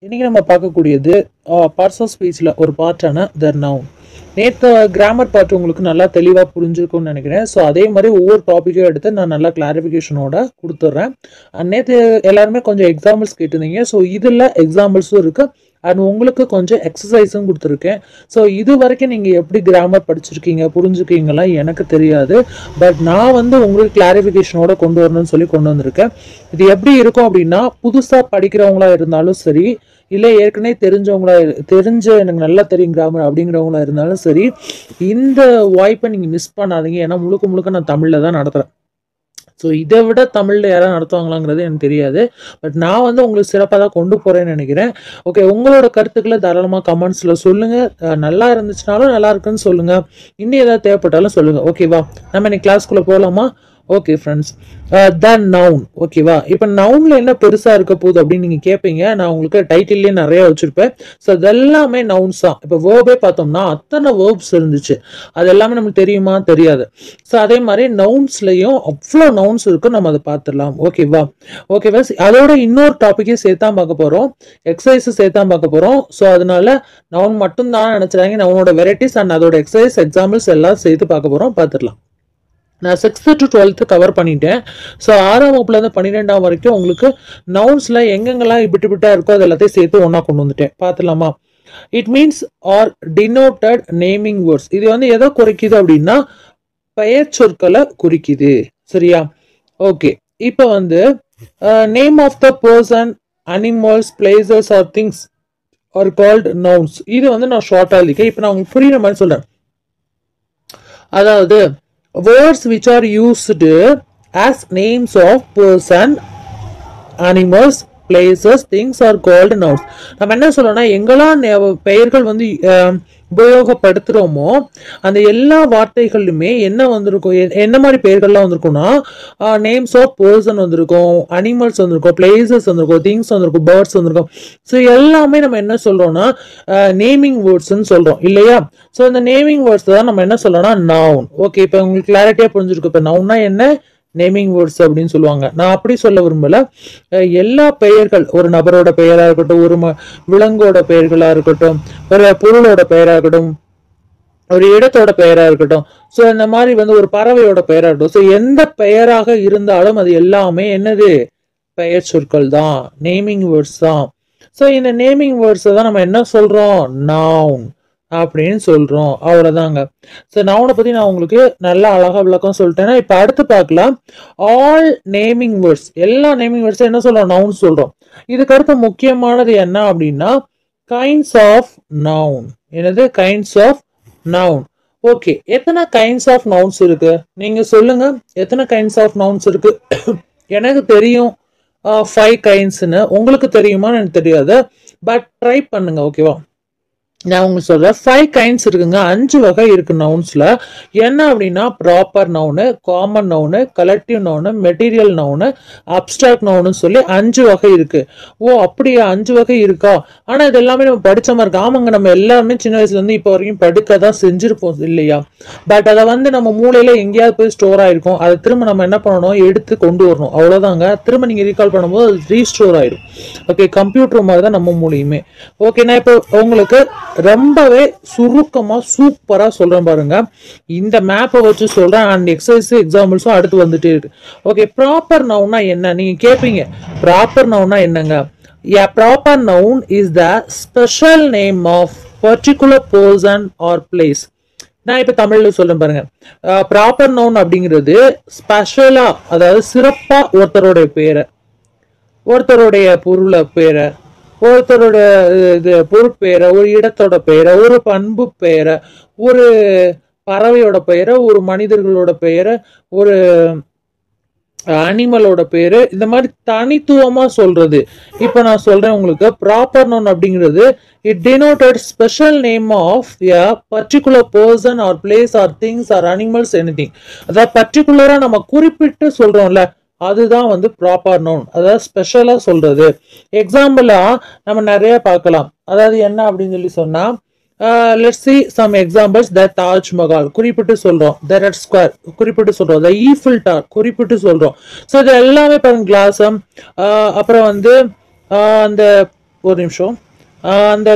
இன்னைக்கு நம்ம பார்க்கக்கூடியது பார்ட்ஸ் ஆஃப் ஸ்பீச்சில் ஒரு பார்ட்டான த நவுன். நேற்று கிராமர் பார்ட் உங்களுக்கு நல்லா தெளிவாக புரிஞ்சிருக்கும்னு நினைக்கிறேன். ஸோ அதே மாதிரி ஒவ்வொரு டாப்பிக்கும் எடுத்து நான் நல்லா கிளாரிஃபிகேஷனோட கொடுத்துட்றேன். நேற்று எல்லாருமே கொஞ்சம் எக்ஸாம்பிள்ஸ் கேட்டிருந்தீங்க. ஸோ இதில் எக்ஸாம்பிள்ஸும் இருக்குது அண்ட் உங்களுக்கு கொஞ்சம் எக்ஸசைஸும் கொடுத்துருக்கேன். ஸோ இது வரைக்கும் நீங்கள் எப்படி கிராமர் படிச்சிருக்கீங்க புரிஞ்சுருக்கீங்களா எனக்கு தெரியாது. பட் நான் உங்களுக்கு கிளாரிஃபிகேஷனோட கொண்டு வரணும்னு சொல்லி கொண்டு வந்திருக்கேன். இது எப்படி இருக்கும் அப்படின்னா, புதுசாக படிக்கிறவங்களா இருந்தாலும் சரி, இல்லை ஏற்கனவே எனக்கு நல்லா தெரியும் கிராமர் அப்படிங்கிறவங்களா இருந்தாலும் சரி, இந்த வாய்ப்பை நீங்கள் மிஸ் பண்ணாதீங்க. ஏன்னா முழுக்க நான் தமிழில் தான் நடத்துகிறேன். ஸோ இதை விட தமிழில் யாராவது நடத்துவாங்களாங்கிறது எனக்கு தெரியாது. பட் நான் உங்களுக்கு சிறப்பாக தான் கொண்டு போகிறேன்னு நினைக்கிறேன். ஓகே, உங்களோட கருத்துக்களை தாராளமாக கமெண்ட்ஸில் சொல்லுங்கள். நல்லா இருந்துச்சுனாலும் நல்லா இருக்குன்னு சொல்லுங்கள். இன்னும் ஏதாவது தேவைப்பட்டாலும் சொல்லுங்கள். ஓகேவா, நம்ம இன்னைக்கு கிளாஸ்க்குள்ளே போகலாமா? ஓகே ஃப்ரெண்ட்ஸ், த நவுன். ஓகேவா, இப்போ நவுனில் என்ன பெருசாக இருக்க போகுது அப்படின்னு நீங்கள் கேட்பீங்க. நான் உங்களுக்கு டைட்டில்லே நிறைய வச்சுருப்பேன். ஸோ அதெல்லாமே நவுன்ஸ் தான். இப்போ வேர்பே பார்த்தோம்னா அத்தனை வேர்ப்ஸ் இருந்துச்சு. அது எல்லாமே நமக்கு தெரியுமா? தெரியாது. ஸோ அதே மாதிரி நவுன்ஸ்லையும் அவ்வளோ நவுன்ஸ் இருக்கும். நம்ம அதை பார்த்துடலாம். ஓகேவா, அதோட இன்னொரு டாப்பிக்கே சேர்த்தா பார்க்க போகிறோம். எக்ஸசைஸும் சேர்த்தா பார்க்க போகிறோம். ஸோ அதனால நவுன் மட்டும் தான் நினச்சிடாங்க. நவுனோட வெரைட்டிஸ் அண்ட் அதோட எக்ஸசைஸ் எக்ஸாம்பிள்ஸ் எல்லாம் சேர்த்து பார்க்க போகிறோம். பார்த்துடலாம். நான் 6th to 12th கவர் பண்ணிட்டேன். ஸோ 6ஆம் வகுப்புலேருந்து 12ஆம் வரைக்கும் உங்களுக்கு நவுன்ஸில் எங்கெங்கெல்லாம் விட்டு இருக்கோ அது எல்லாத்தையும் சேர்த்து ஒன்றா கொண்டு வந்துட்டேன். பார்த்துலாமா? It means are denoted naming words. இது எதை குறிக்குது அப்படின்னா, பெயர் சொற்களை குறிக்குது. சரியா? ஓகே, இப்போ name of the person, animals, places or things are called nouns. இது நான் ஷார்ட்டாக இருக்கேன். இப்போ நான் உங்களுக்கு புரியுற மாதிரி சொல்கிறேன். அதாவது words which are used as names of person, animals, places, things are called nouns. நம்ம என்ன சொல்லணும்னா, எங்கெல்லாம் பெயர்கள் உபயோகப்படுத்துகிறோமோ அந்த எல்லா வார்த்தைகளுமே என்ன வந்திருக்கும், என்ன மாதிரி பெயர்கள்லாம் வந்திருக்கும்னா, நேம்ஸ் ஆஃப் பர்சன் வந்திருக்கும், அனிமல்ஸ் வந்திருக்கும், பிளேசஸ் வந்திருக்கும், திங்ஸ் வந்திருக்கும், பேர்ட்ஸ் வந்திருக்கும். ஸோ எல்லாமே நம்ம என்ன சொல்றோம்னா நேமிங் வேர்ட்ஸ்ன்னு சொல்றோம் இல்லையா? ஸோ இந்த நேமிங் வேர்ட்ஸ் தான் நம்ம என்ன சொல்றோம்னா நவுன். ஓகே, இப்போ உங்களுக்கு கிளாரிட்டியா புரிஞ்சிருக்கு. இப்போ நவுன்னா என்ன, நேமிங் வேர்ட்ஸ் அப்படின்னு சொல்லுவாங்க. நான் அப்படி சொல்ல விரும்பல. எல்லா பெயர்கள், ஒரு நபரோட பெயரா இருக்கட்டும், ஒரு விலங்கோட பெயர்களா இருக்கட்டும், ஒரு பொருளோட பெயரா இருக்கட்டும், ஒரு இடத்தோட பெயரா இருக்கட்டும், ஸோ இந்த மாதிரி ஒரு பறவையோட பெயரா இருக்கட்டும், ஸோ எந்த பெயராக இருந்தாலும் அது எல்லாமே என்னது, பெயர் சொற்கள் தான், நேமிங் வேர்ட்ஸ் தான். ஸோ இந்த நேமிங் வேர்ட்ஸை தான் நம்ம என்ன சொல்றோம், நவுன் அப்படின்னு சொல்றோம். அவ்வளவுதாங்க. ஸோ நவுனை பத்தி நான் உங்களுக்கு நல்லா அழகா விளக்கம் சொல்லிட்டேன்னா, இப்ப அடுத்து பார்க்கலாம். ஆல் நேமிங் வேர்ட்ஸ், எல்லா நேமிங் வேர்ட்ஸ் என்ன சொல்றோம், நவுன் சொல்றோம். இதுக்கு அடுத்து முக்கியமானது என்ன அப்படின்னா, கைண்ட்ஸ் ஆஃப் நவுன். என்னது, கைண்ட்ஸ் ஆஃப் நவுன். ஓகே, எத்தனை கைண்ட்ஸ் ஆஃப் நவுன்ஸ் இருக்கு நீங்க சொல்லுங்க. எத்தனை கைண்ட்ஸ் ஆஃப் நவுன்ஸ் இருக்கு? எனக்கு தெரியும் 5 கைண்ட்ஸ்ன்னு. உங்களுக்கு தெரியுமான்னு எனக்கு தெரியாது. பட் ட்ரை பண்ணுங்க. ஓகேவா, நான் உங்களுக்கு சொல்றேன். 5 கைண்ட்ஸ் இருக்குங்க. 5 வகை இருக்கு நவுன்ஸ்ல. என்ன அப்படின்னா, proper noun, common noun, collective noun, material noun, abstract noun சொல்லி 5 வகை இருக்கு. ஓ அப்படியா, 5 வகை இருக்கா? ஆனா இது எல்லாமே நம்ம படிச்ச மாதிரி இருக்கு. ஆமாங்க, நம்ம எல்லாருமே சின்ன வயசுல இருந்து இப்போ வரைக்கும் படுக்க தான் செஞ்சிருப்போம் இல்லையா? பட் அதை நம்ம மூளையில எங்கேயாவது போய் ஸ்டோர் ஆயிருக்கும். அதை திரும்ப நம்ம என்ன பண்ணணும், எடுத்து கொண்டு வரணும். அவ்வளவுதாங்க. திரும்ப நீங்க ரீகால் பண்ணும்போது அது ரீஸ்டோர் ஆயிடும். ஓகே, கம்ப்யூட்டர் மாதிரி தான் நம்ம மூளையுமே. ஓகே, நான் இப்போ உங்களுக்கு ரொம்பவே சுருக்கமா சூப்பரா சொல்றேன் பாருங்க. இந்த மேப்பை வச்சு சொல்றேன். அண்ட் எக்ஸசைஸ் எக்ஸாம்பிள்ஸும் அடுத்து வந்துட்டே இருக்கு. ஓகே, ப்ராப்பர் நவுன்னா என்ன நீங்க கேட்பீங்க. ப்ராப்பர் நவுன்னா என்னங்க? A proper noun is the special name of particular person or place. நான் இப்ப தமிழ்ல சொல்றேன் பாருங்க. ப்ராப்பர் நவுன் அப்படிங்கிறது ஸ்பெஷலா, அதாவது சிறப்பா ஒருத்தருடைய பேரை, ஒருத்தருடைய பொருளை பேரை, ஒருத்தரோட பொருட்பெயரை, ஒரு இடத்தோட பெயரை, ஒரு பண்பு பெயரை, ஒரு பறவையோட பெயரை, ஒரு மனிதர்களோட பெயரை, ஒரு அனிமலோட பேரு, இந்த மாதிரி தனித்துவமா சொல்றது. இப்ப நான் சொல்றேன் உங்களுக்கு. ப்ராப்பர் நவுன் அப்படிங்கிறது it denoted special name of a particular person or place or things or animals anything. அதாவது பர்டிகுலரா நம்ம குறிப்பிட்டு சொல்றோம்ல, அதுதான் ப்ராப்பர் நவுன். அதாவது ஸ்பெஷலா சொல்றது. எக்ஸாம்பிளா நம்ம நிறைய பார்க்கலாம். அதாவது என்ன அப்படின்னு சொல்லி சொன்னா, let's see some examples. The Taj Mahal குறிப்பிட்டு சொல்றோம். The Red Square குறிப்பிட்டு சொல்றோம். The Eiffel Tower குறிப்பிட்டு சொல்றோம். ஸோ இது எல்லாமே பாருங்க. கிளாஸம், அப்புறம் அந்த ஒரு நிமிஷம். அந்த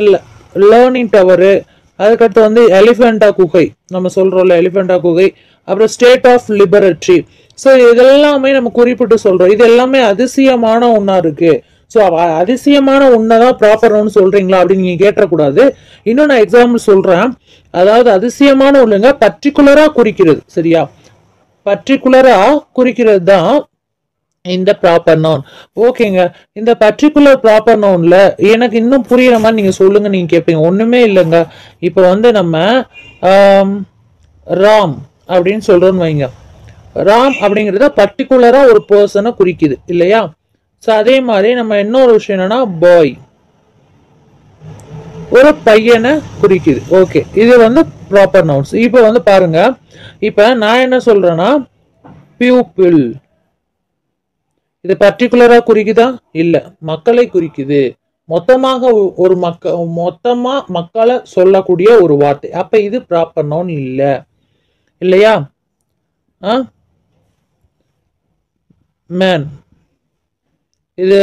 லேர்னிங் டவரு, அதுக்கடுத்து வந்து எலிஃபெண்டா குகை, நம்ம சொல்றோம்ல எலிஃபெண்டா குகை, அப்புறம் ஸ்டேட் ஆஃப் லிபரட்டரி. ஸோ இதெல்லாமே நம்ம குறிப்பிட்டு சொல்றோம். இது எல்லாமே அதிசயமான ஒண்ணா இருக்கு. ஸோ அதிசயமான ஒன்னதான் ப்ராப்பர் நவுன் சொல்றீங்களா அப்படின்னு நீங்க கேட்டக்கூடாது. இன்னும் நான் எக்ஸாம்பிள் சொல்றேன். அதாவது அதிசயமான ஒண்ணுங்க பர்டிகுலரா குறிக்கிறது. சரியா? பர்டிகுலரா குறிக்கிறது தான் இந்த ப்ராப்பர் நவுன். ஓகேங்க. இந்த பர்டிகுலர் ப்ராப்பர் நவுன்ல எனக்கு இன்னும் புரியுற மாதிரி நீங்க சொல்லுங்க. நீங்க கேட்பீங்க. ஒண்ணுமே இல்லைங்க. இப்போ வந்து நம்ம ராம் அப்படின்னு சொல்றோம்னு வைங்க. ராம் அப்படிங்கிறத பர்டிகுலரா ஒரு பர்சனை குறிக்குது இல்லையா? ஸோ அதே மாதிரி நம்ம இன்னொரு விஷயம் என்னன்னா பாய், ஒரு பையனை குறிக்குது. ஓகே, இது வந்து ப்ராப்பர் நவுன்ஸ். இப்போ வந்து பாருங்க, இப்போ நான் என்ன சொல்றேன்னா பியூப்பிள், இது பர்டிகுலரா குறிக்குதா? இல்ல, மக்களை குறிக்குது. மொத்தமாக ஒரு மொத்தமா மக்களை சொல்லக்கூடிய ஒரு வார்த்தை. அப்ப இது ப்ராப்பர் நவுன் இல்ல, இல்லையா? மேன், இது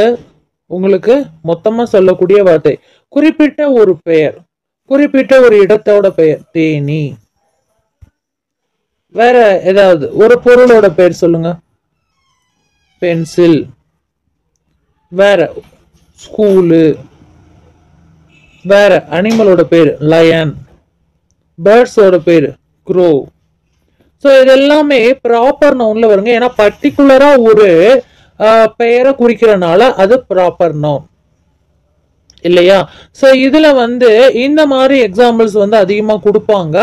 உங்களுக்கு மொத்தமா சொல்லக்கூடிய வார்த்தை. குறிப்பிட்ட ஒரு பெயர், குறிப்பிட்ட ஒரு இடத்தோட பெயர். தேனி. வேற ஏதாவது ஒரு பொருளோட பெயர் சொல்லுங்க. பென்சில். வேற ஸ்கூலு. வேற அனிமலோட பேரு லயன். பேர்ட்ஸோட பேரு க்ரோ. ஸோ இது எல்லாமே ப்ராப்பர் நவுன்ல வருங்க. ஏன்னா பர்டிகுலரா ஒரு பெயரை குறிக்கிறனால அது ப்ராப்பர் நவுன் இல்லையா? ஸோ இதுல வந்து இந்த மாதிரி எக்ஸாம்பிள்ஸ் வந்து அதிகமா கொடுப்பாங்க.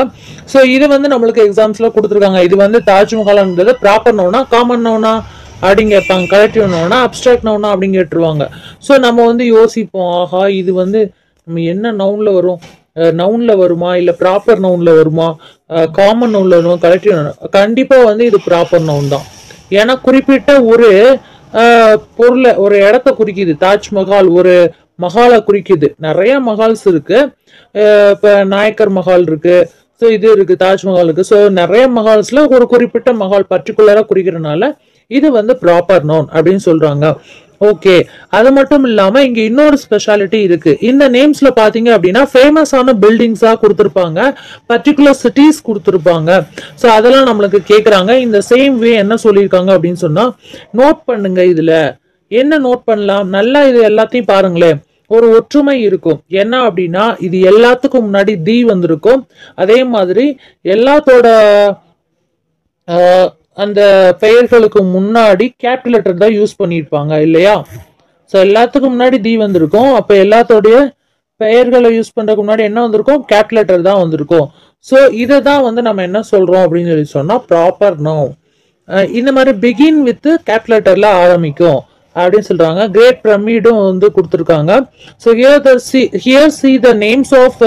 ஸோ இது வந்து நம்மளுக்கு எக்ஸாம்ஸ்ல கொடுத்துருக்காங்க. இது வந்து தாஜ்மஹால்ன்றது ப்ராப்பர் நவுனா காமன் நவுனா அப்படின்னு கேட்பாங்க. கலெக்டிவ் நவுனா அப்டிராக்ட் நவுனா அப்படின்னு கேட்டுருவாங்க. ஸோ நம்ம வந்து யோசிப்போம், ஆஹா இது வந்து நம்ம என்ன நவுன்ல வரும், நவுன்ல வருமா இல்ல ப்ராப்பர் நவுன்ல வருமா, காமன் நவுன்ல வருமா, கலெக்டிவ் நவுன்? கண்டிப்பா வந்து இது ப்ராப்பர் நவுன் தான். ஏன்னா குறிப்பிட்ட ஒரு பொருளை, ஒரு இடத்த குறிக்குது. தாஜ்மஹால் ஒரு மஹாலை குறிக்குது. நிறைய மஹால்ஸ் இருக்கு. இப்ப நாயக்கர் மஹால் இருக்கு. ஸோ இது இருக்கு, தாஜ்மஹால் இருக்கு. ஸோ நிறைய மஹால்ஸ்ல ஒரு குறிப்பிட்ட மஹால் பர்டிகுலரா குறிக்கிறதுனால இது வந்து ப்ராப்பர் நவுன் அப்படின்னு சொல்றாங்க. ஓகே, அது மட்டும் இல்லாம இங்க இன்னொரு ஸ்பெஷாலிட்டி இருக்கு. இந்த நேம்ஸ்ல பாத்தீங்க அப்படின்னா ஃபேமஸான பில்டிங்ஸா கொடுத்திருப்பாங்க, பர்டிகுலர் சிட்டிஸ் கொடுத்திருப்பாங்க. ஸோ அதெல்லாம் நம்மளுக்கு கேட்கறாங்க. இந்த சேம் வே என்ன சொல்லியிருக்காங்க அப்படின்னு சொன்னா, நோட் பண்ணுங்க. இதுல என்ன நோட் பண்ணலாம், நல்லா இது எல்லாத்தையும் பாருங்களேன். ஒரு ஒற்றுமை இருக்கும். என்ன அப்படின்னா இது எல்லாத்துக்கும் முன்னாடி தி வந்திருக்கும். அதே மாதிரி எல்லாத்தோட அந்த பெயர்களுக்கு முன்னாடி கேபிட்டல் லெட்டர் தான் யூஸ் பண்ணியிருப்பாங்க இல்லையா? ஸோ எல்லாத்துக்கும் முன்னாடி தி வந்திருக்கும். அப்ப எல்லாத்தோடைய பெயர்களை யூஸ் பண்றதுக்கு முன்னாடி என்ன வந்திருக்கும்? கேபிட்டல் லெட்டர் தான் வந்திருக்கும். ஸோ இதை தான் வந்து நம்ம என்ன சொல்றோம் அப்படின்னு சொல்லி சொன்னா ப்ராப்பர் நவுன். இந்த மாதிரி பிகின் வித் கேபிட்டல் லெட்டர்ல ஆரம்பிக்கும் அப்படின்னு சொல்றாங்க. கிரேட் பிரமிடும் வந்து கொடுத்துருக்காங்க. So here see the names of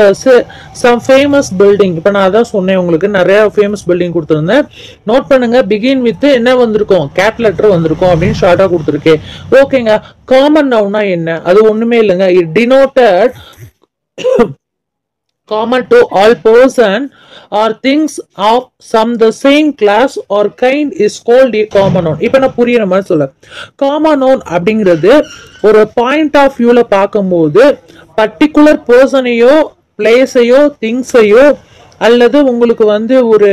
some famous building. இப்போ நான் அதான் சொன்னேன், உங்களுக்கு நிறைய ஃபேமஸ் பில்டிங் கொடுத்துருந்தேன். நோட் பண்ணுங்க, பிகின் வித் என்ன வந்திருக்கும்? கேபிட்டல் லெட்டர் வந்திருக்கும் அப்படின்னு ஷார்ட்டா கொடுத்துருக்கேன். ஓகேங்க. காமன் நவுனா என்ன? அது ஒண்ணுமே இல்லைங்க. It denoted common to all person or things of some the same class or kind is called a common noun. இப்போ நான் புரியுற மாதிரி சொல்ல, காமன் நவுன் அப்படிங்கிறது ஒரு பாயிண்ட் ஆஃப் வியூல பார்க்கும்போது பர்டிகுலர் பர்சனையோ பிளேஸையோ திங்ஸையோ அல்லது உங்களுக்கு வந்து ஒரு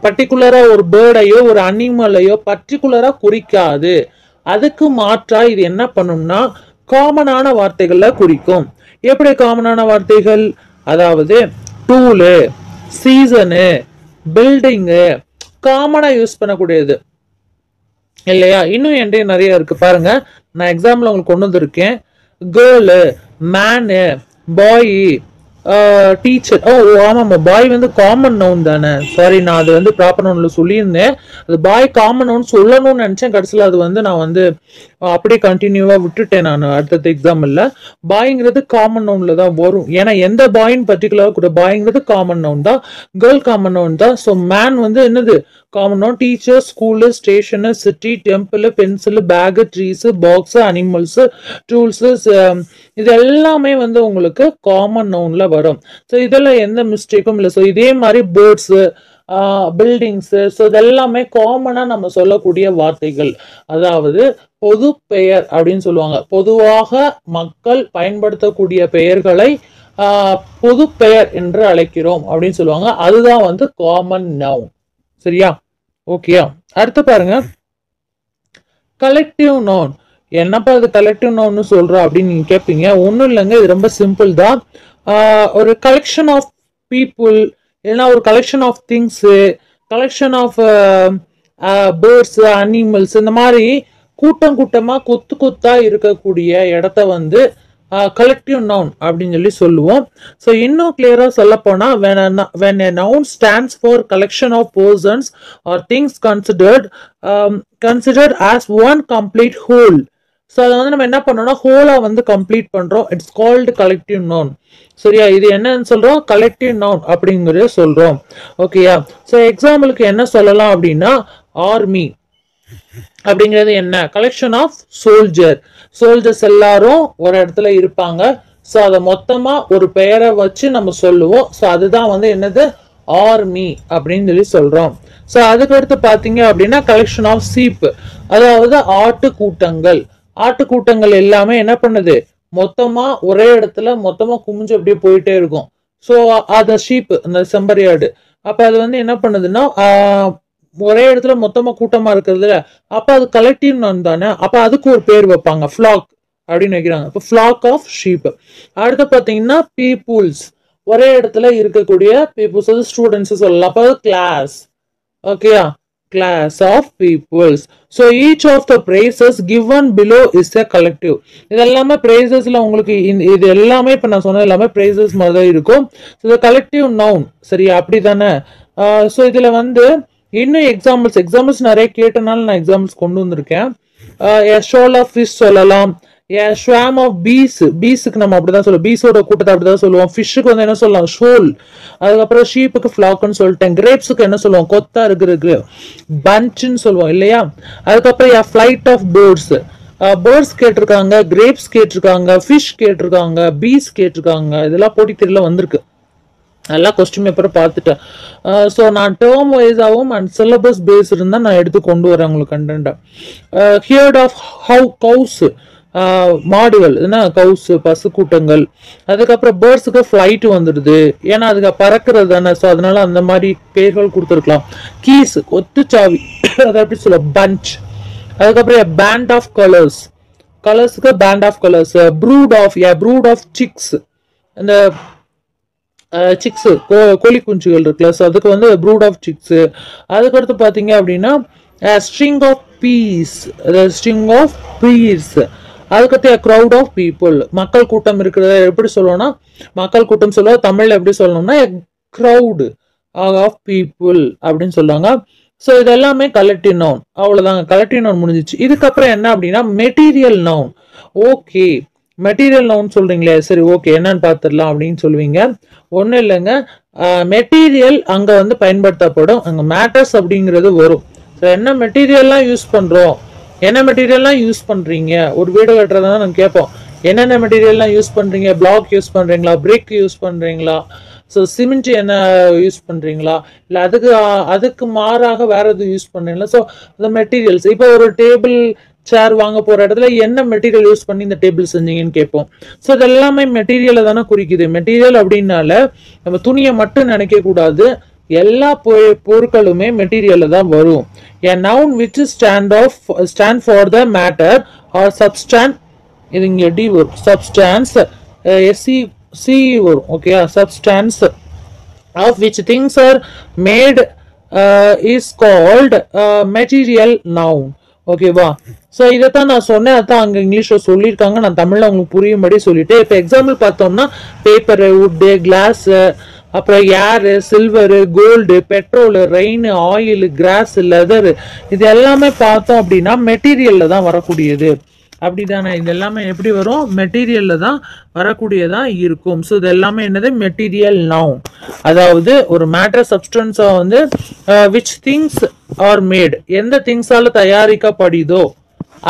பர்டிகுலரா ஒரு பேர்டையோ ஒரு அனிமலையோ பர்டிகுலரா குறிக்காது. அதுக்கு மாற்றா இது என்ன பண்ணும்னா காமனான வார்த்தைகள்ல குறிக்கும். எப்படி காமனான வார்த்தைகள்? அதாவது டூலு, சீசனு, பில்டிங்கு காமனா யூஸ் பண்ணக்கூடியது இல்லையா? இன்னும் என்கிட்ட நிறைய இருக்கு பாருங்க. நான் எக்ஸாம்பிள் உங்களுக்கு கொண்டு வந்திருக்கேன். கேர்ளு, மேனு, பாய், டீச்சர். ஓ ஆமாம்மா, பாய் வந்து காமன் நவுன் தானே. சாரி, நான் அது வந்து ப்ராப்பர் நவுன்ல சொல்லியிருந்தேன். அது பாய் காமன் நவுன் சொல்லணும்னு நினைச்சேன். கடைசியில் அது வந்து நான் வந்து அப்படியே கண்டினியூவா விட்டுட்டேன். நான் அடுத்த எக்ஸாம்பிள்ல பாய்ங்கிறது காமன் நவுன்ல தான் வரும். ஏன்னா எந்த பாயின்னு பர்டிகுலரா கூட பாய்ங்கிறது காமன் நவுன் தான், கேர்ள் காமன் நவுன் தான். ஸோ மேன் வந்து என்னது common noun. Teacher, school, station, city, temple, pencil, bag, trees, box, animals, tools, இது எல்லாமே வந்து உங்களுக்கு காமன் நவுன்ல வரும். ஸோ இதெல்லாம் எந்த மிஸ்டேக்கும் இல்லை. ஸோ இதே மாதிரி பேர்ட்ஸ், பில்டிங்ஸ், ஸோ இதெல்லாமே காமனா நம்ம சொல்லக்கூடிய வார்த்தைகள். அதாவது பொது பெயர் அப்படின்னு சொல்லுவாங்க. பொதுவாக மக்கள் பயன்படுத்தக்கூடிய பெயர்களை பொது பெயர் என்று அழைக்கிறோம் அப்படின்னு சொல்லுவாங்க. அதுதான் வந்து காமன் நவுன். சரியா? ஓகேயா? அடுத்து பாருங்க, கலெக்டிவ் நவுன். என்னப்பா இது கலெக்டிவ் நவுன் சொல்ற அப்படின்னு நீங்க கேட்பீங்க. ஒன்றும் இல்லைங்க, இது ரொம்ப சிம்பிள் தான். ஒரு கலெக்ஷன் ஆஃப் பீப்புள், இல்லைன்னா ஒரு collection of things, collection of birds, animals, இந்த மாதிரி கூட்டம் கூட்டமா கொத்து கொத்தா இருக்கக்கூடிய இடத்த வந்து கலெக்டிவ் நவுன் அப்படின்னு சொல்லி சொல்லுவோம். ஸோ இன்னும் கிளியரா சொல்ல போனா, when a noun stands for collection of persons or things considered as one complete whole. So அதை வந்து நம்ம என்ன பண்ணோம்னா ஹோலா வந்து கம்ப்ளீட் பண்றோம். It's called collective noun. சரியா? இது என்னன்னு சொல்றோம்? கலெக்டிவ் நவுன் அப்படிங்கறத சொல்றோம். ஓகேயா? ஸோ எக்ஸாம்பிளுக்கு என்ன சொல்லலாம் அப்படின்னா, ஆர்மி அப்படிங்கிறது என்ன? கலெக்ஷன் ஆஃப் சோல்ஜர்ஸ் எல்லாரும் ஒரு இடத்துல இருப்பாங்க. ஸோ அதை மொத்தமா ஒரு பெயரை வச்சு நம்ம சொல்லுவோம். ஸோ அதுதான் வந்து என்னது? ஆர்மி அப்படின்னு சொல்லி சொல்றோம். ஸோ அதுக்கு அடுத்து பாத்தீங்க அப்படின்னா கலெக்ஷன் ஆஃப் சீப், அதாவது ஆட்டு கூட்டங்கள் எல்லாமே என்ன பண்ணுது? மொத்தமா ஒரே இடத்துல மொத்தமா குமிஞ்சு அப்படியே போயிட்டே இருக்கும். ஸோ அந்த ஷீப், அந்த செம்பரியாடு, அப்ப அது வந்து என்ன பண்ணுதுன்னா ஒரே இடத்துல மொத்தமா கூட்டமா இருக்கிறதுல, அப்ப அது கலெக்டிவ் நவுன் தானே. அப்ப அதுக்கு ஒரு பேர் வைப்பாங்க, ஃபிளாக் அப்படின்னு வைக்கிறாங்க. இப்போ ஃபிளாக் ஆஃப் ஷீப். அடுத்து பாத்தீங்கன்னா பீப்புள்ஸ், ஒரே இடத்துல இருக்கக்கூடிய பீப்புள்ஸ், அது ஸ்டூடெண்ட்ஸ் சொல்லலாம். அப்ப அது கிளாஸ். ஓகேயா? class of peoples. So each of the phrases given below is a collective. இதெல்லாமே phrases-ல உங்களுக்கு இது எல்லாமே இப்ப நான் சொன்னது எல்லாமே phrases மாதிரி தான் இருக்கும். So the collective noun. சரியா? அப்படிதானே? ஸோ இதுல வந்து இன்னும் எக்ஸாம்பிள்ஸ் நிறைய கேட்டனால நான் எக்ஸாம்பிள்ஸ் கொண்டு வந்திருக்கேன். a shoal of fish சொல்லலாம். a swarm of bees. பீஸுக்கு நம்ம அப்படிதான் சொல்லுவோம், பீஸோட கூட்டத்தை அப்படிதான் சொல்லுவோம். ஃபிஷ்ஷுக்கு வந்து என்ன சொல்லலாம்? ஷோல். அதுக்கப்புறம் ஷீப்புக்கு ஃபிளாக்னு சொல்லிட்டேன். கிரேப்ஸுக்கு என்ன சொல்லுவோம்? கொத்தா இருக்கிறதுக்கு பஞ்சுன்னு சொல்லுவோம் இல்லையா? அதுக்கப்புறம் a flight of birds. Birds கேட்டிருக்காங்க, கிரேப்ஸ் கேட்டிருக்காங்க, ஃபிஷ் கேட்டிருக்காங்க, பீஸ் கேட்டிருக்காங்க. இதெல்லாம் போட்டி தெரியல வந்திருக்கு. நல்லா கொஸ்டின் பேப்பரை பார்த்துட்டேன். ஸோ நான் டேர்ம் வைஸாகவும் அண்ட் சிலபஸ் பேஸ் இருந்தால் நான் எடுத்து கொண்டு வரேன் உங்களுக்கு கண்டென்ட்டை. ஹியர்ட் ஆஃப் ஹவு கவுஸ், மாடுகள், என்ன கவுஸ், பசு கூட்டங்கள். அதுக்கப்புறம் பேர்ட்ஸுக்கு ஃப்ளைட் வந்துடுது, ஏன்னா அதுக்கு பறக்கிறது தானே. ஸோ அதனால அந்த மாதிரி பேர்கள் கொடுத்துருக்கலாம். கீஸ், ஒத்துச்சாவி, அதை எப்படி சொல்ல? பஞ்ச். அதுக்கப்புறம் பேண்ட் ஆஃப் கலர்ஸுக்கு band of colours. Brood of six, இந்த சிக்ஸ் கோழி குஞ்சுகள் இருக்குல்ல, ஸோ அதுக்கு வந்து ப்ரூட் ஆஃப் சிக்ஸ். அதுக்கடுத்து பார்த்தீங்க அப்படின்னா ஸ்ட்ரிங் ஆஃப் பீஸ். அதுக்கடுத்து க்ரௌட் ஆஃப் பீப்புள், மக்கள் கூட்டம் இருக்கிறத எப்படி சொல்லணும்னா, மக்கள் கூட்டம் சொல்லுவோம். தமிழ்ல எப்படி சொல்லணும்னா க்ரௌடு ஆஃப் பீப்புள் அப்படின்னு சொல்லுவாங்க. ஸோ இது எல்லாமே கலெக்டிவ் நவுன். அவ்வளோதாங்க, கலெக்டிவ் நவுன் முடிஞ்சிச்சு. இதுக்கப்புறம் என்ன அப்படின்னா material noun. Okay, material noun சொல்றீங்களே, சரி ஓகே என்னன்னு பார்த்துடலாம் அப்படின்னு சொல்லுவீங்க. ஒன்றும் இல்லைங்க, மெட்டீரியல் அங்கே வந்து பயன்படுத்தப்படும், அங்கே மேட்டர்ஸ் அப்படிங்கிறது வரும். ஸோ என்ன மெட்டீரியல்லாம் யூஸ் பண்ணுறோம், என்ன மெட்டீரியல்லாம் யூஸ் பண்ணுறீங்க, ஒரு வீடு கட்டுறதா நம்ம கேட்போம். என்னென்ன மெட்டீரியல்லாம் யூஸ் பண்ணுறீங்க? பிளாக் யூஸ் பண்ணுறீங்களா? பிரிக் யூஸ் பண்ணுறீங்களா? ஸோ சிமெண்ட் என்ன யூஸ் பண்ணுறீங்களா? இல்லை அதுக்கு மாறாக வேற எதுவும் யூஸ் பண்ணுறீங்களா? ஸோ அந்த மெட்டீரியல்ஸ், இப்போ ஒரு டேபிள் சேர் வாங்க போற இடத்துல என்ன மெட்டீரியல் யூஸ் பண்ணி இந்த டேபிள் செஞ்சீங்கன்னு கேட்போம். ஸோ இது எல்லாமே மெட்டீரியலை தானே குறிக்குது. மெட்டீரியல் அப்படின்னால நம்ம துணியை மட்டும் நினைக்க கூடாது, எல்லா பொருட்களுமே மெட்டீரியல்ல தான் வரும். a noun which stand for the matter or substance, இது இங்க டி வரும், substance c வரும். Okay, substance of which things are made is called material noun. ஓகேவா? ஸோ இதைத்தான் நான் சொன்னேன், அதான் அங்கே இங்கிலீஷ்ல சொல்லியிருக்காங்க, நான் தமிழ்ல உங்களுக்கு புரியும்படி சொல்லிட்டு. இப்போ எக்ஸாம்பிள் பார்த்தோம்னா பேப்பரு, வுட்டு, கிளாஸு, அப்புறம் air, silver, gold, petrol, rain, oil, grass, leather, இது எல்லாமே பார்த்தோம் அப்படின்னா மெட்டீரியல்ல தான் வரக்கூடியது. அப்படிதானே? இது எல்லாமே எப்படி வரும்? மெட்டீரியல்ல தான் வரக்கூடியதா இருக்கும். ஸோ இது எல்லாமே என்னது? Material noun. அதாவது ஒரு மேட்டர் சப்ஸ்டன்ஸா வந்து விச் திங்ஸ் ஆர் மேட், எந்த திங்ஸால தயாரிக்கப்படுதோ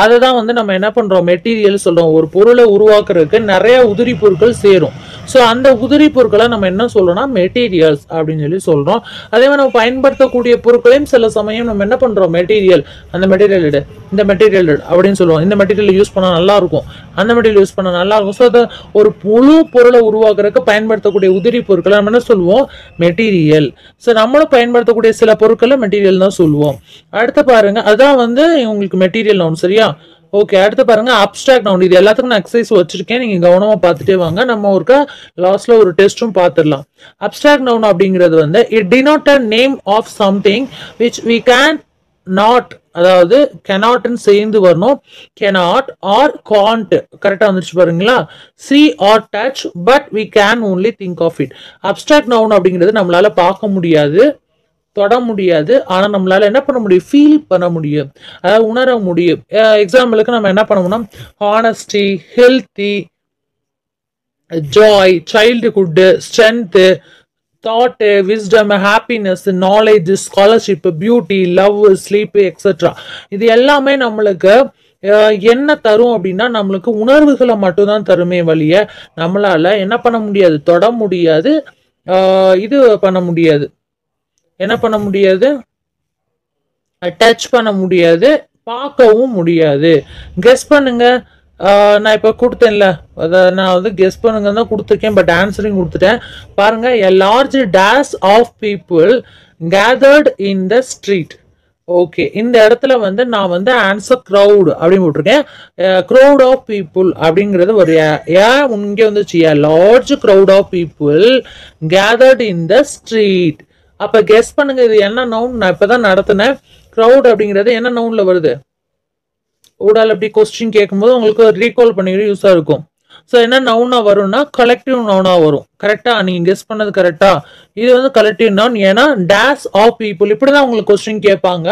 அதை தான் வந்து நம்ம என்ன பண்றோம்? மெட்டீரியல் சொல்றோம். ஒரு பொருளை உருவாக்குறதுக்கு நிறைய உதிரி பொருட்கள் சேரும். ஸோ அந்த உதிரி பொருட்களை நம்ம என்ன சொல்றோம்னா மெட்டீரியல்ஸ் அப்படின்னு சொல்லி சொல்றோம். அதே மாதிரி நம்ம பயன்படுத்தக்கூடிய பொருட்களையும் சில சமயம் நம்ம என்ன பண்றோம்? மெட்டீரியல். அந்த மெட்டீரியல் இந்த மெட்டீரியல் அப்படின்னு சொல்லுவோம். இந்த மெட்டீரியல் யூஸ் பண்ணால் நல்லா இருக்கும், அந்த மெட்டீரியல் யூஸ் பண்ணால் நல்லா இருக்கும். ஸோ அதை ஒரு முழு பொருளை உருவாக்குறதுக்கு பயன்படுத்தக்கூடிய உதிரி பொருட்களை நம்ம என்ன சொல்லுவோம்? மெட்டீரியல். ஸோ நம்மளும் பயன்படுத்தக்கூடிய சில பொருட்களை மெட்டீரியல் தான் சொல்லுவோம். அடுத்து பாருங்க, அதான் வந்து உங்களுக்கு மெட்டீரியல் நவுன். சரியா? ஓகே, அடுத்து பாருங்க அப்ஸ்ட்ராக்ட் நவுன். இது எல்லாத்துக்கும் நான் எக்ஸசைஸ் வச்சிருக்கேன், நீங்க கவனமா பார்த்துட்டே வாங்க. நம்ம ஒரு லாஸ்ட்ல ஒரு டெஸ்ட்டும் பார்த்துடலாம். அப்ஸ்ட்ராக்ட் நவுன் அப்படிங்கிறது வந்து it denote a name of something which we can not, அதாவது கெனாட்னு சேர்ந்து வரணும். கெனாட் ஆர் காண்ட், கரெக்டா வந்துருச்சு பாருங்களா? See or touch but we can only think of it. Abstract noun அப்படிங்கிறது நம்மளால பார்க்க முடியாது, தொட முடியாது, ஆனா நம்மளால என்ன பண்ண முடியும்? ஃபீல் பண்ண முடியும், அதாவது உணர முடியும். எக்ஸாம்பிளுக்கு நம்ம என்ன பண்ணணும்னா honesty, healthy, Joy, childhood, strength, thought, wisdom, happiness, knowledge, scholarship, beauty, love, sleep etcetera. இது எல்லாமே நம்மளுக்கு என்ன தரும் அப்படின்னா நம்மளுக்கு உணர்வுகளை மட்டும்தான் தருமே வழிய நம்மளால என்ன பண்ண முடியாது? தொட முடியாது, இது பண்ண முடியாது, என்ன பண்ண முடியாது? டச் பண்ண முடியாது, பார்க்கவும் முடியாது. கெஸ் பண்ணுங்க. நான் இப்போ கொடுத்தேன்ல, அதை நான் வந்து கெஸ் பண்ணுங்க தான் கொடுத்துருக்கேன், பட் ஆன்சரிங் கொடுத்துட்டேன். பாருங்க, a large dash of people gathered in the street. Okay, இந்த இடத்துல வந்து நான் வந்து ஆன்சர் க்ரௌட் அப்படின்னு போட்டிருக்கேன். க்ரௌட் ஆஃப் பீப்புள் அப்படிங்கிறது ஒரு இங்கே வந்துச்சு. A large crowd of people gathered in the street. அப்ப கெஸ் பண்ணுங்க, இது என்ன நவுன்? நான் இப்பதான் நடத்தினேன். க்ரௌட் அப்படிங்கிறது என்ன நவுன்ல வருது? ஊடால அப்படி கொஸ்டின் கேட்கும்போது உங்களுக்கு ரீகால் பண்ணிக்கிற யூஸா இருக்கும். ஸோ என்ன நவுனா வரும்னா கலெக்டிவ் நவுனா வரும். கரெக்டா? நீங்க கெஸ் பண்ணது கரெக்டா? இது வந்து கலெக்டிவ் நவுன். ஏன்னா டேஷ் ஆஃப் பீப்புள் இப்படிதான் உங்களுக்கு கொஸ்டின் கேட்பாங்க.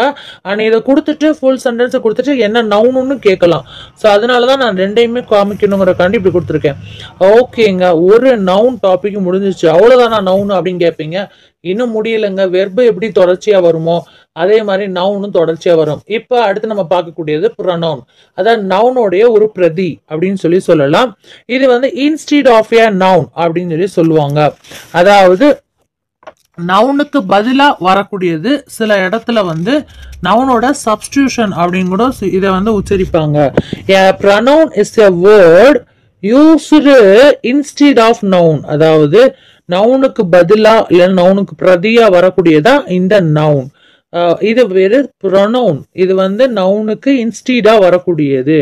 அண்ட் இதை கொடுத்துட்டு ஃபுல் சென்டென்ஸை கொடுத்துட்டு என்ன நவுன்னு கேட்கலாம். ஸோ அதனாலதான் நான் ரெண்டையுமே காமிக்கணுங்கிறக்காண்டி இப்படி கொடுத்துருக்கேன். ஓகேங்க, ஒரு நவுன் டாபிக் முடிஞ்சிச்சு. அவ்வளவுதான் நான் நவுன் அப்படின்னு கேட்பீங்க. இன்னும் முடியலைங்க. வெர்பு எப்படி தொடர்ச்சியா வருமோ அதே மாதிரி நவுனும் தொடர்ச்சியா வரும். இப்ப அடுத்து நம்ம பார்க்கக்கூடியது ப்ரொனவுன். அதாவது நவுனோடைய ஒரு பிரதி அப்படின்னு சொல்லலாம். இது வந்து இன்ஸ்டீட் ஆஃப் ஏ நவுன் அப்படின்னு சொல்லுவாங்க. அதாவது நவுனுக்கு பதிலா வரக்கூடியது. சில இடத்துல வந்து நவுனோட சப்ஸ்டிடியூஷன் அப்படின்னு கூட இதை வந்து உச்சரிப்பாங்க. A pronoun is a word used instead of noun. அதாவது நவுனுக்கு பதிலா இல்ல நவுனுக்கு பிரதியா வரக்கூடியதா இந்த நவுன். இது வேறு ப்ரொனவுன். இது வந்து நவுனுக்கு இன்ஸ்டீடா வரக்கூடியது.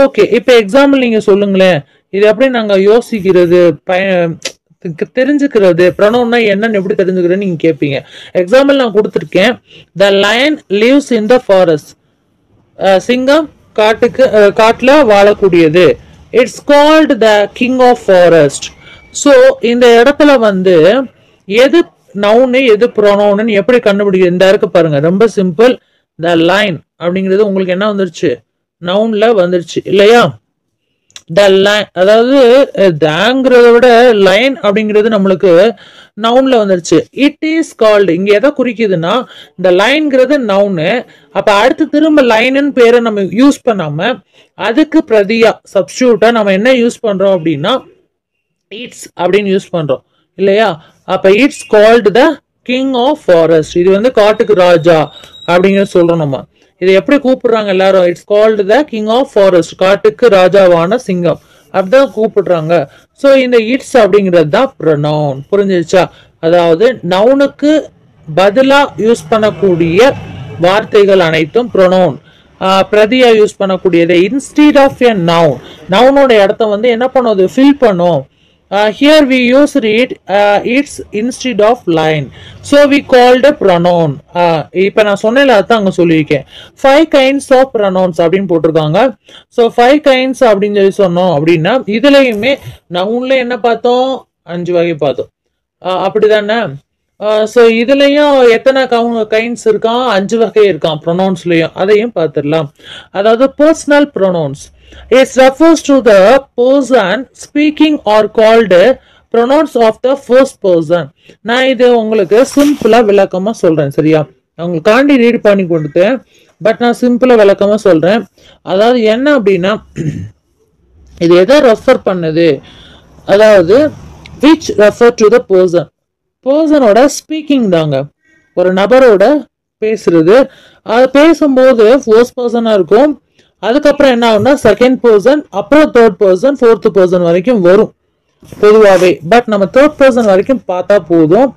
ஓகே, இப்ப எக்ஸாம்பிள் நீங்க சொல்லுங்களேன். இது எப்படி நாங்க யோசிக்கிறது, தெரிஞ்சுக்கிறது, ப்ரொனவுன்னா என்னன்னு எப்படி தெரிஞ்சுக்கிறேன்னு நீங்க கேட்பீங்க. எக்ஸாம்பிள் நான் கொடுத்துருக்கேன். The lion lives in the forest. சிங்கம் காட்டுல வாழக்கூடியது. It's called the king of forest. So இந்த இடத்துல வந்து எது நவுனு எது ப்ரொனவுன் எப்படி கண்டுபிடிக்கிறது? இந்த இருக்கு பாருங்க, ரொம்ப சிம்பிள். த லைன் அப்படிங்கிறது உங்களுக்கு என்ன வந்துருச்சு? நவுன்ல வந்துருச்சு இல்லையா? த லைன், அதாவது தாங்கிறத விட லைன் அப்படிங்கிறது நம்மளுக்கு நவுன்ல வந்துருச்சு. இட் இஸ் கால்டு இங்க எதை குறிக்குதுன்னா இந்த லைன்ங்கிறது நவுனு. அப்ப அடுத்து திரும்ப லைனுன்னு பேரை நம்ம யூஸ் பண்ணாம அதுக்கு பிரதியா சப்ஸ்டியூட்டா நம்ம என்ன யூஸ் பண்றோம் அப்படின்னா இட்ஸ் அப்படின்னு யூஸ் பண்றோம் இல்லையா? அப்ப it's called the king of forest. இது வந்து காட்டுக்கு ராஜா அப்படிங்கிற சொல்றோம் நம்ம. இதை எப்படி கூப்பிடுறாங்க எல்லாரும்? It's called the king of forest, காட்டுக்கு ராஜாவான சிங்கம் அப்படிதான் கூப்பிடுறாங்க. ஸோ இந்த இட்ஸ் அப்படிங்கிறது தான் ப்ரொனவுன். புரிஞ்சிருச்சா? அதாவது நவுனுக்கு பதிலா யூஸ் பண்ணக்கூடிய வார்த்தைகள் அனைத்தும் ப்ரொனவுன். பிரதியா யூஸ் பண்ணக்கூடியது இன்ஸ்டீட் ஆஃப் எ நவுன். நவுனோட இடத்த வந்து என்ன பண்ணுவது? ஃபில் பண்ணும். Here we use it its instead of line, so we called a pronoun. இப்ப நான் சொன்னேன்ல அதான் அங்க சொல்லியிருக்கேன். 5 kinds of pronouns அப்படின்னு போட்டிருக்காங்க. So 5 kinds அப்படின்னு சொல்லி சொன்னோம் அப்படின்னா இதுலயுமே நவுன்ல என்ன பார்த்தோம்? 5 வகை பார்த்தோம். அப்படிதானே? ஸோ இதுலயும் எத்தனை கைண்ட்ஸ் இருக்கான்? 5 வகை இருக்கான் ப்ரொனவுன்ஸ்லயும். அதையும் பார்த்துடலாம். அதாவது personal pronounce. It refers to the person speaking or called pronouns of the first person. நான் இது உங்களுக்கு சிம்பிளா விளக்கமா சொல்றேன். சரியா? உங்களுக்காண்டி ரீட் பண்ணி கொடுத்தேன், பட் நான் சிம்பிளா விளக்கமா சொல்றேன். அதாவது என்ன அப்படின்னா இது எதை ரெஃபர் பண்ணுது? அதாவது which refer to the person. பர்சனோட ஸ்பீக்கிங் தாங்க. ஒரு நபரோட பேசுறது. அது பேசும்போது ஃபர்ஸ்ட் பர்சனா இருக்கும். அதுக்கப்புறம் என்ன ஆகும்னா செகண்ட் பர்சன், அப்புறம் தேர்ட் பர்சன், ஃபோர்த் பர்சன் வரைக்கும் வரும் பொதுவாகவே. பட் நம்ம தேர்ட் பர்சன் வரைக்கும் பார்த்தா போதும்.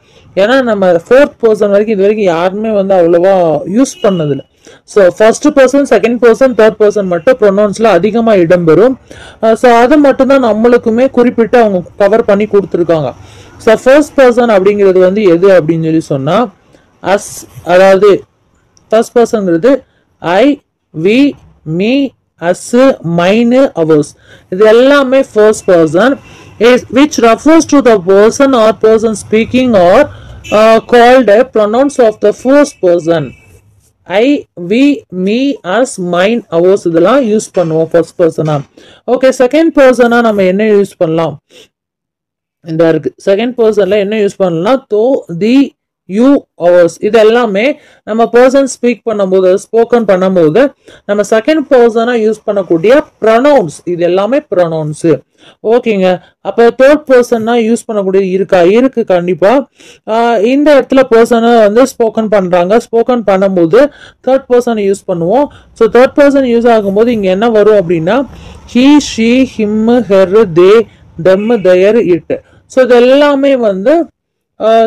ஏன்னா நம்ம ஃபோர்த் பர்சன் வரைக்கும் இது வரைக்கும் யாருமே வந்து அவ்வளோவா யூஸ் பண்ணதில்லை. So first person, second person, third person மட்டும் ப்ரொனவுன்ஸ்ல அதிகமாக இடம்பெறும். ஸோ அது மட்டும்தான் நம்மளுக்குமே குறிப்பிட்டு அவங்க கவர் பண்ணி கொடுத்துருக்காங்க. ஸோ ஃபர்ஸ்ட் பர்சன் அப்படிங்கிறது வந்து எது அப்படின்னு சொல்லி சொன்னால் அஸ், அதாவது ஃபர்ஸ்ட் பர்சன்ங்கிறது I, we, me, us, mine, ours. இது எல்லாமே first person which refers to the person or person speaking or called a pronouns of the first person. I, we, me, us, mine, ours இதெல்லாம் use பண்ணுவோம் first பர்சனா. Okay, second பர்சனா நம்ம என்ன use பண்ணலாம்? இந்த இருக்கு செகண்ட் பர்சன்ல என்ன யூஸ் பண்ணலாம்? தோ, தி, யூ, அவர்ஸ் இது எல்லாமே நம்ம பர்சன் ஸ்பீக் பண்ணும்போது, ஸ்போக்கன் பண்ணும்போது நம்ம செகண்ட் பர்சனா யூஸ் பண்ணக்கூடிய ப்ரொனவுன்ஸ். இது எல்லாமே ப்ரொனவுன்ஸ். ஓகேங்க. அப்போ தேர்ட் பர்சன்னா யூஸ் பண்ணக்கூடிய இருக்கா? இருக்கு, கண்டிப்பா. இந்த இடத்துல பர்சனை வந்து ஸ்போக்கன் பண்றாங்க. ஸ்போக்கன் பண்ணும்போது தேர்ட் பர்சன் யூஸ் பண்ணுவோம். ஸோ தேர்ட் பர்சன் யூஸ் ஆகும்போது இங்க என்ன வரும் அப்படின்னா he, she, him, her, they, them, their, it. So இது எல்லாமே வந்து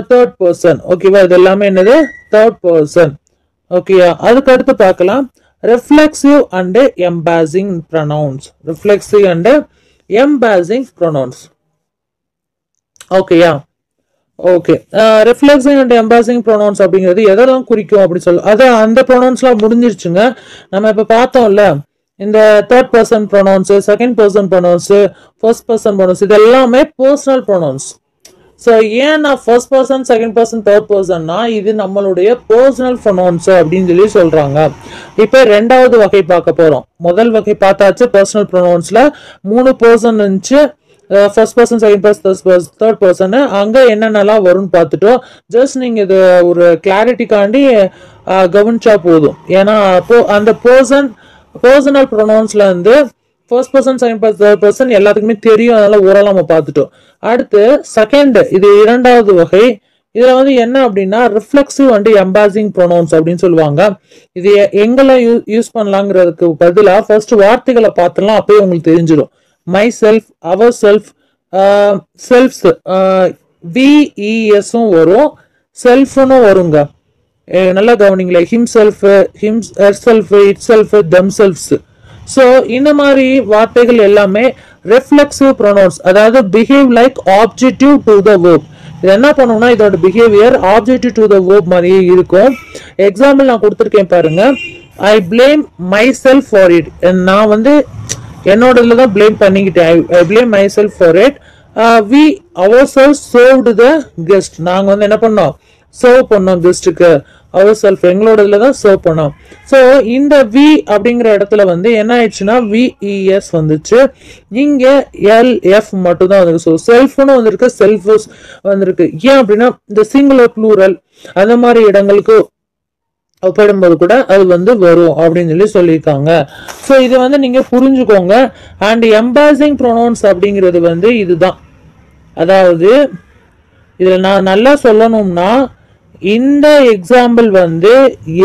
தேர்ட் பர்சன். ஓகேவா? இது எல்லாமே என்னது? Third person. ஓகேயா? அதுக்கு அடுத்து பார்க்கலாம் reflexive and emphasising pronouns. Reflexive and emphasising pronouns. ஓகேயா? Okay. Reflexing and emphasising pronouns அப்படிங்கிறது எதெல்லாம் குறிக்கும் அப்படின்னு சொல்லி அது அந்த ப்ரொனவுன்ஸ்லாம் முடிஞ்சிருச்சுங்க. நம்ம இப்போ பார்த்தோம்ல இந்த third person pronouns, second person pronouns, first person pronouns இது எல்லாமே பர்சனல் ப்ரொனவுன்ஸ். ஸோ ஏன் நான் first person, second person, third பர்சன்னா இது நம்மளுடைய பர்சனல் ப்ரொனவுன்ஸ் அப்படின்னு சொல்லி சொல்றாங்க. இப்போ ரெண்டாவது வகை பார்க்க போறோம். முதல் வகை பார்த்தாச்சு, பர்சனல் ப்ரொனவுன்ஸ்ல 3 பர்சன் இருந்துச்சு. First person, second person, third person. அங்க என்னென்னலாம் வரும்னு பார்த்துட்டோம். ஜஸ்ட் நீங்க இது ஒரு கிளாரிட்டிக்காண்டி கவனிச்சா போதும். ஏன்னா அப்போ அந்த பர்சனல் ப்ரொனவுன்ஸ்ல இருந்து first person, second person, third person எல்லாத்துக்குமே தெரியும். அதனால ஓரளவு நம்ம பார்த்துட்டோம். அடுத்து செகண்ட், இது இரண்டாவது வகை. இதுல வந்து என்ன அப்படின்னா ரிஃப்ளெக்சிவ் அண்ட் எம்பாசிங் ப்ரொனவுன்ஸ் அப்படின்னு சொல்லுவாங்க. இது எங்கெல்லாம் யூஸ் பண்ணலாங்கிறதுக்கு பதிலாக ஃபர்ஸ்ட் வார்த்தைகளை பார்த்துலாம், அப்பயே உங்களுக்கு தெரிஞ்சிடும். Myself, our self, selves, விஇஎஸும் வரும், செல்ஃப்னு வருங்க. நல்லா கவனிங்களே. Himself, him, herself, itself, themselves. So இந்த மாதிரி வார்த்தைகள் எல்லாமே ரிஃப்ளெக்சிவ் ப்ரொனவுன்ஸ், அதாவது behave like objective to the verb. இது என்ன பண்ணுவோம்னா இதோட behaviour objective to the verb மாதிரியே இருக்கும். எக்ஸாம்பிள் நான் கொடுத்துருக்கேன் பாருங்க. I blame myself for it. நான் வந்து என்னோட இதில் தான் பிளேம் பண்ணிக்கிட்டேன். I blame myself for it. We our self served the guest. நாங்கள் வந்து என்ன பண்ணோம்? சர்வ் பண்ணோம் கெஸ்ட்டுக்கு. அவர் செல்ஃப் எங்களோட இதில் தான் சர்வ் பண்ணோம். ஸோ இந்த வி அப்படிங்கிற இடத்துல வந்து என்ன ஆயிடுச்சுன்னா விஇஎஸ் வந்துச்சு. இங்கே எல்எஃப் மட்டும் தான் வந்துருக்கு. ஸோ செல்ஃப்னு வந்திருக்கு, செல்ஃபஸ் வந்திருக்கு. ஏன் அப்படின்னா இந்த சிங்குலர் ப்ளூரல் அந்த மாதிரி இடங்களுக்கு ஒப்பிடும்போது கூட அது வந்து வரும் அப்படின்னு சொல்லி சொல்லியிருக்காங்க. ஸோ இது வந்து நீங்க புரிஞ்சுக்கோங்க. அண்ட் எம்பாசிங் ப்ரொனவுன்ஸ் அப்படிங்கிறது வந்து இதுதான். அதாவது இதுல நான் நல்லா சொல்லணும்னா இந்த எக்ஸாம்பிள் வந்து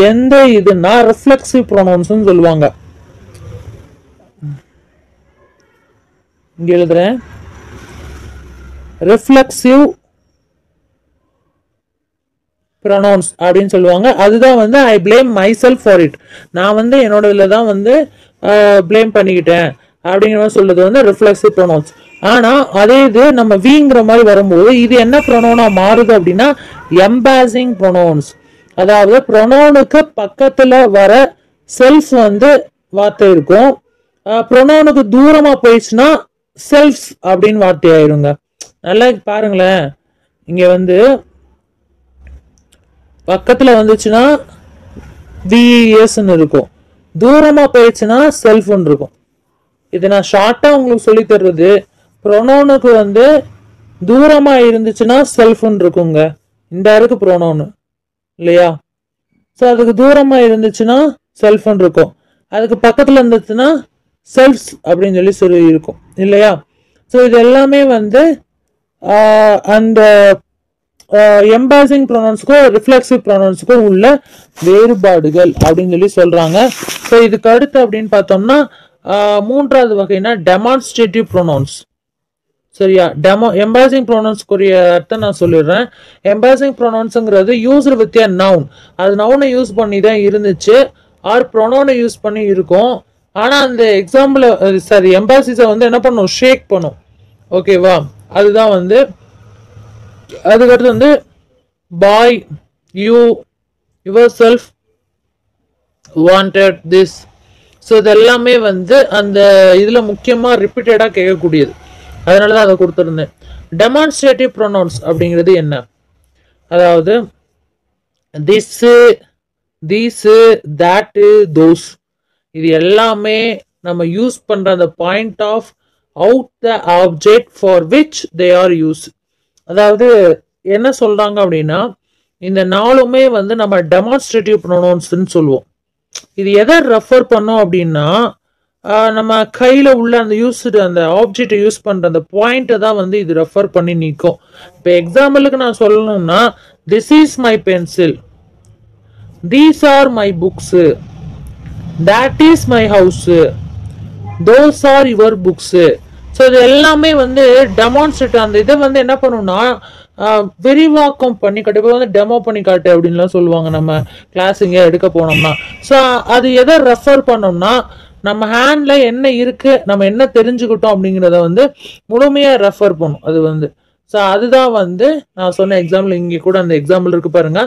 எந்த இதுனா ரிஃப்ளெக்சிவ் ப்ரொனவுன்ஸ் சொல்லுவாங்க. இங்க எழுதுறேன், ரிஃப்ளெக்சிவ் ப்ரொனவுன்ஸ் அப்படின்னு சொல்லுவாங்க. அதுதான் வந்து I blame myself for it. நான் வந்து என்னோட இதில் தான் வந்து பிளேம் பண்ணிக்கிட்டேன் அப்படிங்கிற மாதிரி சொல்றது வந்து ரிஃப்ளெக்சிவ் ப்ரொனவுன்ஸ். ஆனா அதே இது நம்ம விங்கிற மாதிரி வரும்போது இது என்ன ப்ரொனவுனா மாறுது அப்படின்னா எம்பாசிங் ப்ரொனவுன்ஸ். அதாவது ப்ரொனவுனுக்கு பக்கத்துல வர செல்ஃப் வந்து வார்த்தை இருக்கும். ப்ரொனவுனுக்கு தூரமா போயிடுச்சுன்னா செல்ஃப்ஸ் அப்படின்னு வார்த்தை ஆயிருங்க. நல்லா பாருங்களேன். இங்க வந்து பக்கத்துல வந்துச்சுன்னா விஎஸ்ன்னு இருக்கும், தூரமா போயிடுச்சுன்னா செல்ஃப்னு இருக்கும். இது நான் ஷார்ட்டா உங்களுக்கு சொல்லி தர்றது. ப்ரொனவுனுக்கு வந்து தூரமா இருந்துச்சுன்னா செல்ஃப்னு இருக்குங்க. இந்த இருக்கு ப்ரொனவுன் இல்லையா? ஸோ அதுக்கு தூரமா இருந்துச்சுன்னா செல்ஃப்னு இருக்கும். அதுக்கு பக்கத்துல இருந்துச்சுன்னா செல்ஃப்ஸ் அப்படின்னு சொல்லி இருக்கும் இல்லையா? ஸோ இது எல்லாமே வந்து அந்த எம்பாசிங் ப்ரொனவுன்ஸ்க்கும் ரிஃப்ளெக்சிவ் ப்ரொனவுன்ஸ்க்கும் உள்ள வேறுபாடுகள் அப்படின்னு சொல்லி சொல்றாங்க. ஸோ இதுக்கு அடுத்து அப்படின்னு பார்த்தோம்னா மூன்றாவது வகைனா டெமான்ஸ்ட்ரேட்டிவ் ப்ரொனவுன்ஸ். சரியா, எம்பாசிங் ப்ரொனவுன்ஸ்க்குரிய அர்த்தம் நான் சொல்லிடுறேன். Embossing ப்ரொனவுன்ஸ்ங்கிறது used with a noun, அது நவுனை யூஸ் பண்ணி தான் இருந்துச்சு, ஆர் ப்ரொனவுனை யூஸ் பண்ணி இருக்கும். ஆனா அந்த எக்ஸாம்பிள் சாரி எம்பாசிஸை வந்து என்ன பண்ணும், ஷேக் பண்ணும். ஓகேவா, அதுதான் வந்து. அதுக்கடுத்து வந்து boy, you, yourself, wanted, this. So இது எல்லாமே வந்து அந்த இதுல முக்கியமா ரிப்பீட்டடா கேட்கக்கூடியது, அதனாலதான் அதை கொடுத்துருந்தேன். டெமான்ஸ்ட்ரேட்டிவ் ப்ரொனவுன்ஸ் அப்படிங்கிறது என்ன, அதாவது திஸ், தீஸ், தட், தோஸ், இது எல்லாமே நம்ம யூஸ் பண்ற அந்த point of out the object for which they are use. அதாவது என்ன சொல்றாங்க அப்படின்னா, இந்த நாலுமே வந்து நம்ம டெமான்ஸ்ட்ரேட்டிவ் ப்ரொனவுன்ஸ்ன்னு சொல்லுவோம். இது எதை ரெஃபர் பண்ணோம் அப்படின்னா, நம்ம கையில உள்ள அந்த அந்த ஆப்ஜெக்டை யூஸ் பண்ற அந்த பாயிண்ட்டை தான் வந்து இது ரெஃபர் பண்ணி நிற்கும். இப்போ எக்ஸாம்பிளுக்கு நான் சொல்லணும்னா, this is my pencil, these are my books, that is my house, those are your books. So இது எல்லாமே வந்து டெமான்ஸ்ட்ரேட், அந்த இதை வந்து என்ன பண்ணணும்னா விரிவாக்கம் பண்ணி காட்டு. இப்போ வந்து டெமோ பண்ணி காட்டு அப்படின்லாம் சொல்லுவாங்க நம்ம கிளாஸ் இங்கே எடுக்க போனோம்னா. ஸோ அது எதை ரெஃபர் பண்ணோம்னா, நம்ம ஹேண்ட்ல என்ன இருக்கு, நம்ம என்ன தெரிஞ்சுக்கிட்டோம் அப்படிங்கிறத வந்து முழுமையா ரெஃபர் பண்ணும் அது வந்து. ஸோ அதுதான் வந்து நான் சொன்ன எக்ஸாம்பிள். இங்கே கூட அந்த எக்ஸாம்பிள் இருக்கு பாருங்க,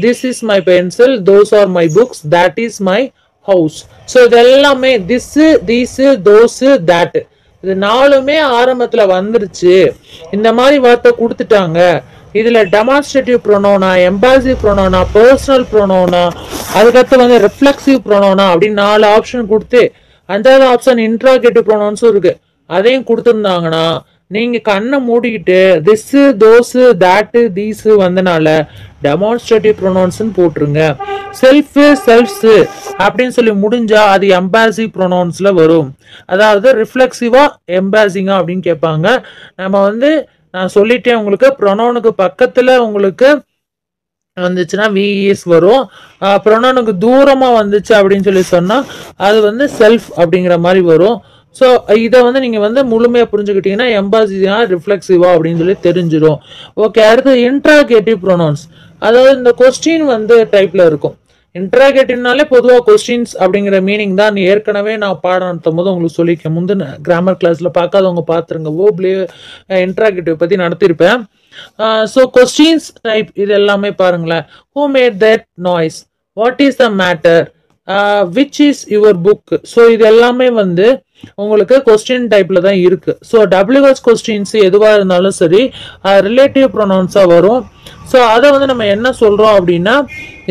this is my pencil, those are my books, that is my house. So இது எல்லாமே திஸ், தீஸ், தோஸ், தட், இது நாலுமே ஆரம்பத்துல வந்துருச்சு. இந்த மாதிரி வார்த்தை கொடுத்துட்டாங்க. இதுல டெமான்ஸ்ட்ரேட்டிவ் ப்ரொனவுனா, எம்பாசிவ் ப்ரொனவுனா, பர்சனல் ப்ரொனவுனா, அதுக்கடுத்து வந்து ரிஃப்ளெக்சிவ் ப்ரொனவுனா அப்படின்னு 4 ஆப்ஷன் கொடுத்து, 5வது ஆப்ஷன் இன்ட்ராகேட்டிவ் ப்ரொனவுன்ஸும் இருக்கு, அதையும் கொடுத்துருந்தாங்கன்னா நீங்க கண்ணை மூடிக்கிட்டு திஸ், தோஸ், தட், தீஸ் வந்தனால டெமான்ஸ்ட்ரேட்டிவ் ப்ரொனவுன்ஸ் போட்டுருங்க. செல்ஃப், செல்ஃப்ஸ் அப்படின்னு சொல்லி முடிஞ்சா அது எம்பாசிவ் ப்ரொனவுன்ஸ்ல வரும். அதாவது ரிஃப்ளெக்சிவா எம்பாசிங்கா அப்படின்னு கேட்பாங்க. நம்ம வந்து நான் சொல்லிட்டேன் உங்களுக்கு, ப்ரொனவுனுக்கு பக்கத்துல உங்களுக்கு வந்துச்சுன்னா விஇஎஸ் வரும், ப்ரொனவுனுக்கு தூரமா வந்துச்சு அப்படின்னு சொல்லி சொன்னா அது வந்து செல்ஃப் அப்படிங்கிற மாதிரி வரும். ஸோ இதை வந்து நீங்க வந்து முழுமையா புரிஞ்சுக்கிட்டீங்கன்னா எம்பாசிவா ரிஃப்ளெக்சிவா அப்படின்னு சொல்லி தெரிஞ்சிடும். ஓகே, அடுத்து இன்ட்ராகேட்டிவ் ப்ரொனவுன்ஸ். அதாவது இந்த கொஸ்டின் வந்து டைப்ல இருக்கும். இன்ட்ராகேட்டிவ்னாலே பொதுவாக கொஸ்டின்ஸ் அப்படிங்கிற மீனிங் தான். ஏற்கனவே நான் பாடம் நடத்தும் போது உங்களுக்கு சொல்லியிருக்கேன், முந்தின கிராமர் கிளாஸ்ல பார்க்காதவங்க பார்த்துருங்க, ஓப்லேயே இன்ட்ராகேட்டிவ் பத்தி நடத்திருப்பேன். ஸோ கொஸ்டின்ஸ் டைப் இது எல்லாமே பாருங்களேன். Who made that noise, what is the matter, which is your book. So இது எல்லாமே வந்து உங்களுக்கு கொஸ்டின் டைப்ல தான் இருக்கு. ஸோ டபிள்யூஹெச் கொஸ்டின்ஸ் எதுவாக இருந்தாலும் சரி ரிலேட்டிவ் ப்ரொனவுன்ஸா வரும். ஸோ அதை வந்து நம்ம என்ன சொல்றோம் அப்படின்னா,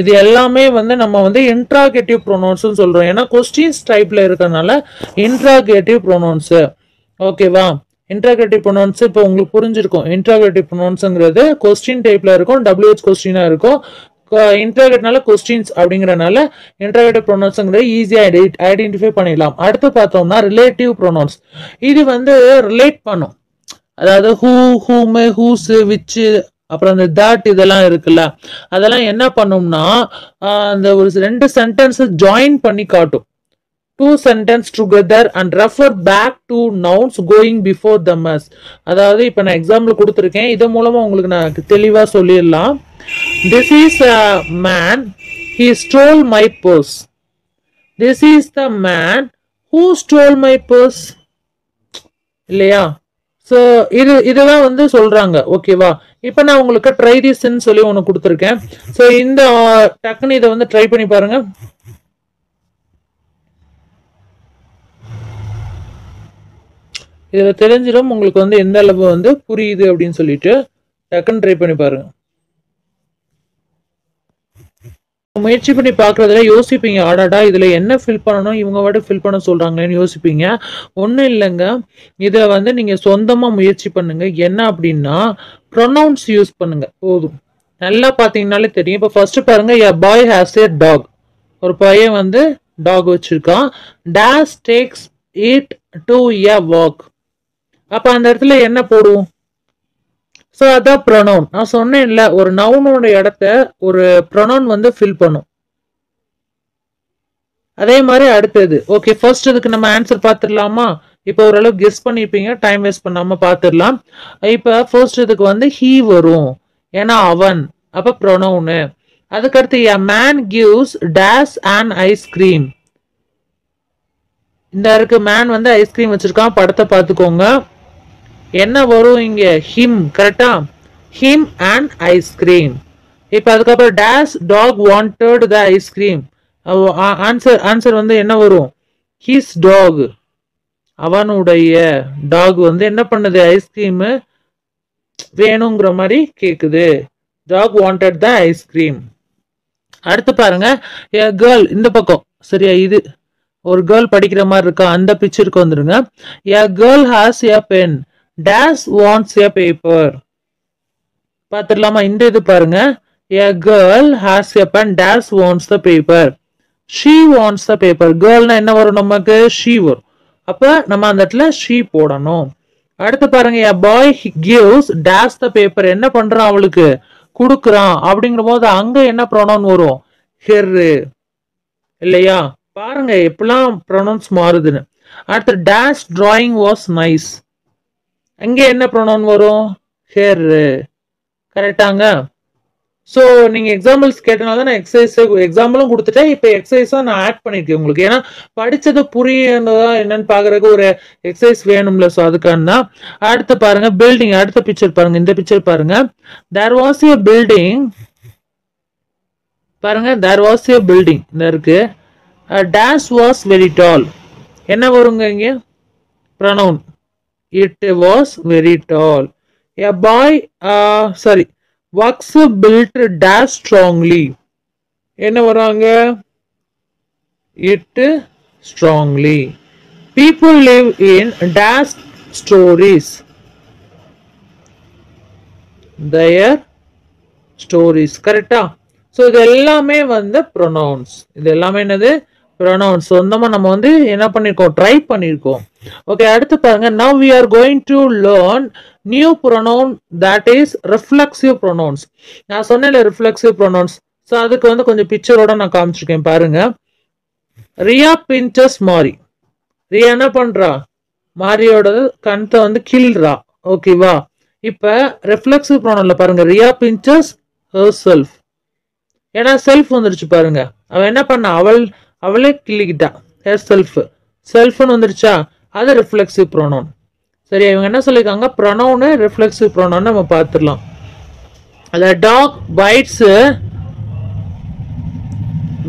இது எல்லாமே வந்து நம்ம வந்து இன்ட்ராகேட்டிவ் ப்ரொனவுன்ஸ் சொல்றோம். ஏன்னா கொஸ்டின்ஸ் டைப்ல இருக்கறனால இன்ட்ராகேட்டிவ் ப்ரொனவுன்ஸ். ஓகேவா, இன்ட்ராகேட்டிவ் ப்ரொனவுன்ஸ் இப்போ உங்களுக்கு புரிஞ்சிருக்கும். இன்ட்ராகேட்டிவ் ப்ரொனவுன்ஸ்ங்கிறது கொஸ்டின் டைப்ல இருக்கும், டபிள்யூஹெச் கொஸ்டினா இருக்கும். இன்ட்ராகேட்னால கொஸ்டின்ஸ் அப்படிங்கறனால இன்ட்ராகேட்டிவ் ப்ரொனவுன்ஸ்ங்கிறது ஈஸியா ஐடென்டிஃபை பண்ணிடலாம். அடுத்து பார்த்தோம்னா ரிலேட்டிவ் ப்ரொனவுன்ஸ். இது வந்து ரிலேட் பண்ணும். அதாவது ஹூ, ஹூம், ஹூஸ், விச், அப்புறம் அந்த தட் இதெல்லாம் இருக்குல்ல, அதெல்லாம் என்ன பண்ணும்னா அந்த ஒரு 2 சென்டென்ஸ் ஜாயின் பண்ணி காட்டும். 2 sentences together and refer back to nouns going before them as. அதாவது இப்போ நான் எக்ஸாம்பிள் கொடுத்துருக்கேன், இது மூலமா உங்களுக்கு நான் தெளிவா சொல்லிடலாம். This is a man, he stole my purse. This is the man who stole my purse. இல்லையா? ஸோ இதெல்லாம் வந்து சொல்றாங்க. ஓகேவா, இப்போ நான் உங்களுக்கு ட்ரை திஸ்ன்னு சொல்லி ஒன்று கொடுத்துருக்கேன். ஸோ இந்த டக்குன்னு இதை வந்து ட்ரை பண்ணி பாருங்க. இதுல தெரிஞ்சிடும் உங்களுக்கு வந்து எந்த அளவு வந்து புரியுது அப்படின்னு சொல்லிட்டு டக்குன்னு ட்ரை பண்ணி பாருங்க. முயற்சி பண்ணி பாக்குறதுல யோசிப்பீங்க, ஆடாடா இதுல என்ன ஃபில் பண்ணணும், இவங்க வாட்டு ஃபில் பண்ண சொல்றாங்களேன்னு யோசிப்பீங்க. ஒன்றும் இல்லைங்க, இதை வந்து நீங்க சொந்தமா முயற்சி பண்ணுங்க. என்ன அப்படின்னா ப்ரொனவுன்ஸ் யூஸ் பண்ணுங்க போதும். நல்லா பாத்தீங்கன்னாலே தெரியும். இப்போ ஃபர்ஸ்ட் பாருங்க, a boy has a dog. ஒரு பையன் வந்து டாக் வச்சிருக்கான். dash takes it to a walk. அப்ப அந்த இடத்துல என்ன போடுவோம், ஸோ அதான் ப்ரொனவுன். நான் சொன்னேன்ல, ஒரு நவுனோட இடத்த ஒரு ப்ரொனவுன் வந்து ஃபில் பண்ணும். அதே மாதிரி அடுத்தது. ஓகே, ஃபர்ஸ்ட் இதுக்கு நம்ம ஆன்சர் பார்த்துடலாமா? இப்போ ஓரளவு கெஸ் பண்ணிருப்பீங்க, டைம் வேஸ்ட் பண்ணாம பார்த்துடலாம். இப்போ ஃபர்ஸ்ட் இதுக்கு வந்து ஹீ வரும், ஏன்னா அவன், அப்ப ப்ரொனவுனு. அதுக்கடுத்து a man gives dash an ice cream. இந்த இருக்கு மேன் வந்து ஐஸ்கிரீம் வச்சிருக்கான், படத்தை பார்த்துக்கோங்க. என்ன வரும் இங்க? ஹிம். கரெக்டா? Him and ice cream. இப்போ அதுக்கப்புறம் dash dog wanted the ice cream. Answer வந்து என்ன வரும்? His talk. அவனுடைய டாக் வந்து என்ன பண்ணுது? ஐஸ்கிரீம் வேணுங்கிற மாதிரி கேக்குது. Dog wanted the ice cream. அடுத்து பாருங்க, கேர்ள் இந்த பக்கம். சரியா? இது ஒரு கேர்ள் படிக்கிற மாதிரி இருக்கா? அந்த பிக்சருக்கு வந்துருங்க. a girl has a pen dash wants a paper. பாத்துடலாமா? இந்த இது பாருங்க, a girl has a pen dash wants the paper. she wants the paper. கேர்ள்னா என்ன வரும் நமக்கு? she வரும். அப்ப நம்ம அந்த இடத்துல she போடணும். அடுத்து பாருங்க, a boy gives dash the paper. என்ன பண்றான்? அவளுக்கு கொடுக்குறான். அப்படிங்கிற போது அங்க என்ன ப்ரொனவுன் வரும்? her. இல்லையா? பாருங்க எப்பெல்லாம் ப்ரொனவுன்ஸ் மாறுதுன்னு. அடுத்து டேஷ் டிராயிங் வாஸ் நைஸ். அங்க என்ன ப்ரொனவுன் வரும்? ஹேர். கரெக்டாங்க? ஸோ நீங்க எக்ஸாம்பிள்ஸ் கேட்டனால தான் நான் எக்ஸாம்பிளும் கொடுத்துட்டேன். இப்போ எக்ஸசைஸா நான் ஆட் பண்ணிருக்கேன் உங்களுக்கு. ஏன்னா படிச்சது புரியுதா என்னன்னு பாக்குறதுக்கு ஒரு எக்ஸசைஸ் வேணும்ல. ஸோ அதுக்கான தான். அடுத்து பாருங்க பில்டிங். அடுத்த பிக்சர் பாருங்க, இந்த பிக்சர் பாருங்க. There was a building. பாருங்க, தேர் வாஸ் ஏ பில்டிங் இந்த இருக்கு. dash was very tall. என்ன வருங்க இங்க? pronoun. it was very tall. a boy works built dash strongly. என்ன வராங்க? it strongly. people live in dash stories. their stories. கரெக்டா? So இது எல்லாமே வந்து ப்ரொனவுன்ஸ். இது எல்லாமே என்னது? ப்ரொனவுன்ஸ். சொந்தமா நம்ம வந்து என்ன பண்ணிருக்கோம்? ட்ரை பண்ணிருக்கோம். ஓகே, அடுத்து பாருங்க. now we are going to learn new pronoun that is reflexive pronouns. நான் சொன்னேன்ல reflexive pronouns. ஸோ அதுக்கு வந்து கொஞ்சம் பிக்சரோட நான் காமிச்சிருக்கேன் பாருங்க. ரியா பின்ச்சஸ் மாரி. ரியா என்ன பண்றா? மாரியோட கணத்தை வந்து கிள்றா. ஓகேவா? இப்ப ரிஃப்ளெக்சிவ் ப்ரோனவுன்ல பாருங்க, ரியா பின்ச்சஸ் herself. ஏன்னா செல்ஃப் வந்துருச்சு பாருங்க. அவன் என்ன பண்ணா? அவளே கிள்ளிக்கிட்டா. செல்ஃப். செல்ஃப்னு வந்துருச்சா? அது ரிஃப்ளெக்சிவ் ப்ரோனவுன். சரி, இவங்க என்ன சொல்லிருக்காங்க? ப்ரோனவுன் ரிஃப்ளெக்சிவ் ப்ரோனவுன் நம்ம பார்த்துடலாம். அந்த டாக் பைட்ஸ்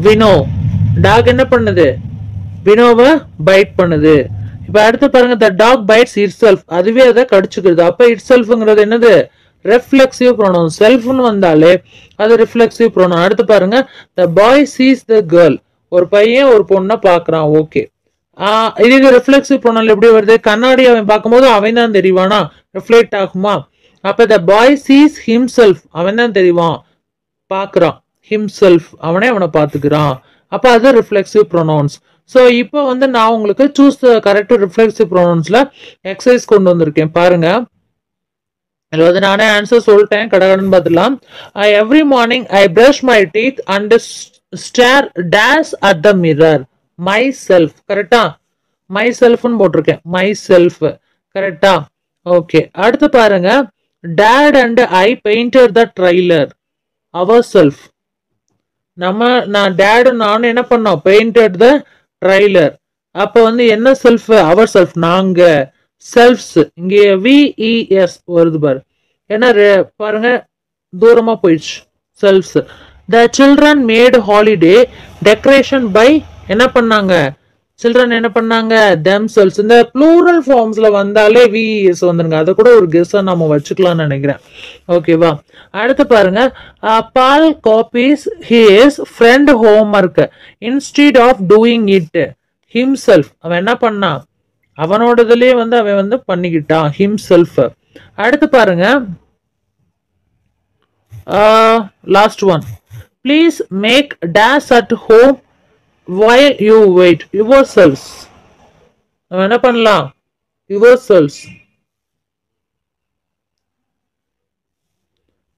வினோ. டாக் என்ன பண்ணுது? வினோவை பைட் பண்ணுது. இப்ப அடுத்து பாருங்க, the dog bites itself. அதுவே அதை கடிச்சுக்கிறது. அப்ப itselfங்கிறது என்னது? reflexive pronoun. செல்ஃப்னு வந்தாலே அது reflexive pronoun. அடுத்து பாருங்க, the boy sees the girl. ஒரு பையன் ஒரு பொண்ணை பாக்குறான். ஓகே, இது reflexive pronoun எப்படி வருது? கண்ணாடி அவன் பார்க்கும்போது அவன் தான் தெரிவானா? ரிஃப்ளெக்ட் ஆகுமா? அப்ப the boy sees himself. அவன் தான் தெரிவான், பாக்குறான். himself, அவனே அவனை பாத்துக்கிறான். அப்ப அது reflexive pronouns. ஸோ இப்போ வந்து நான் உங்களுக்கு சூஸ் த கரெக்ட் ரிஃப்ளெக்சிவ் ப்ரோனவுன்ஸ்ல எக்ஸசைஸ் கொண்டு வந்திருக்கேன் பாருங்க. இதுல வந்து நானே ஆன்சர் சொல்லிட்டேன், கடகடன்னு பார்த்துலாம். Every morning I brush my teeth and stare dash at the mirror. My self. கரெக்டா? மை செல்ஃப்னு போட்டிருக்கேன். My self. கரெக்டா? ஓகே, அடுத்து பாருங்க, dad and I painted the trailer. Our self. நான் டேடு நானும் என்ன பண்ணோம்? Painted the trailer. அப்ப வந்து என்ன செல்ஃப்? அவர் செல்ஃப். நாங்க செல்ஃப்ஸ். இங்க VES வருது பாரு. ஏன்னா பாருங்க தூரமா போயிடுச்சு. Selves. The children made holiday decoration by. என்ன பண்ணாங்க? சில்ட்ரன் என்ன பண்ணாங்க? themselves. இந்த ப்ளூரல் ஃபார்ம்ஸ்ல வந்தாலே VES வந்துருங்க. அதை கூட ஒரு கெஸ்ஸா நம்ம வச்சுக்கலாம்னு நினைக்கிறேன். ஓகேவா? அடுத்து பாருங்க, Paul copies his friend homework instead of doing it himself. அவன் என்ன பண்ணான்? அவனோடதுலயே வந்து அவன் வந்து பண்ணிக்கிட்டான். ஹிம்செல்ஃப். அடுத்து பாருங்க, last one. Please make dash at home while you wait. yourselves. நம்ம என்ன பண்ணலாம்? yourselves.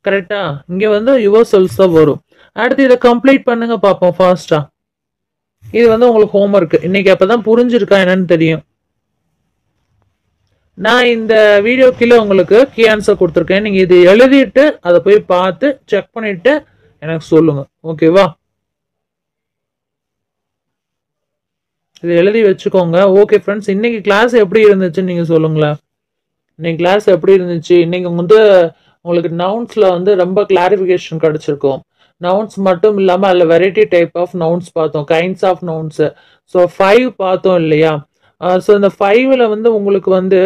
கரெக்டா? இங்க வந்து யுவர் செல்ஸ் தான் வரும். அடுத்து இதை கம்ப்ளீட் பண்ணுங்க பார்ப்போம் ஃபாஸ்டா. இது வந்து உங்களுக்கு ஹோம்ஒர்க். இன்னைக்கு அப்பதான் புரிஞ்சிருக்கா என்னன்னு தெரியும். நான் இந்த வீடியோ கீழே உங்களுக்கு கீ ஆன்சர் கொடுத்துருக்கேன். நீங்க இது எழுதிட்டு அதை போய் பார்த்து செக் பண்ணிட்டு எனக்கு சொல்லுங்க. ஓகேவா? இது எழுதி வச்சுக்கோங்க. ஓகே ஃப்ரெண்ட்ஸ், இன்னைக்கு கிளாஸ் எப்படி இருந்துச்சுன்னு நீங்க சொல்லுங்களேன். இன்னைக்கு கிளாஸ் எப்படி இருந்துச்சு? இன்னைக்கு வந்து உங்களுக்கு நவுன்ஸ்ல வந்து ரொம்ப கிளாரிஃபிகேஷன் கிடைச்சிருக்கும். நவுன்ஸ் மட்டும் இல்லாம அதுல வெரைட்டி டைப் ஆஃப் நவுன்ஸ் பார்த்தோம், கைண்ட்ஸ் ஆஃப் நவுன்ஸ். ஸோ 5 பார்த்தோம் இல்லையா? ஸோ இந்த 5ல வந்து உங்களுக்கு வந்து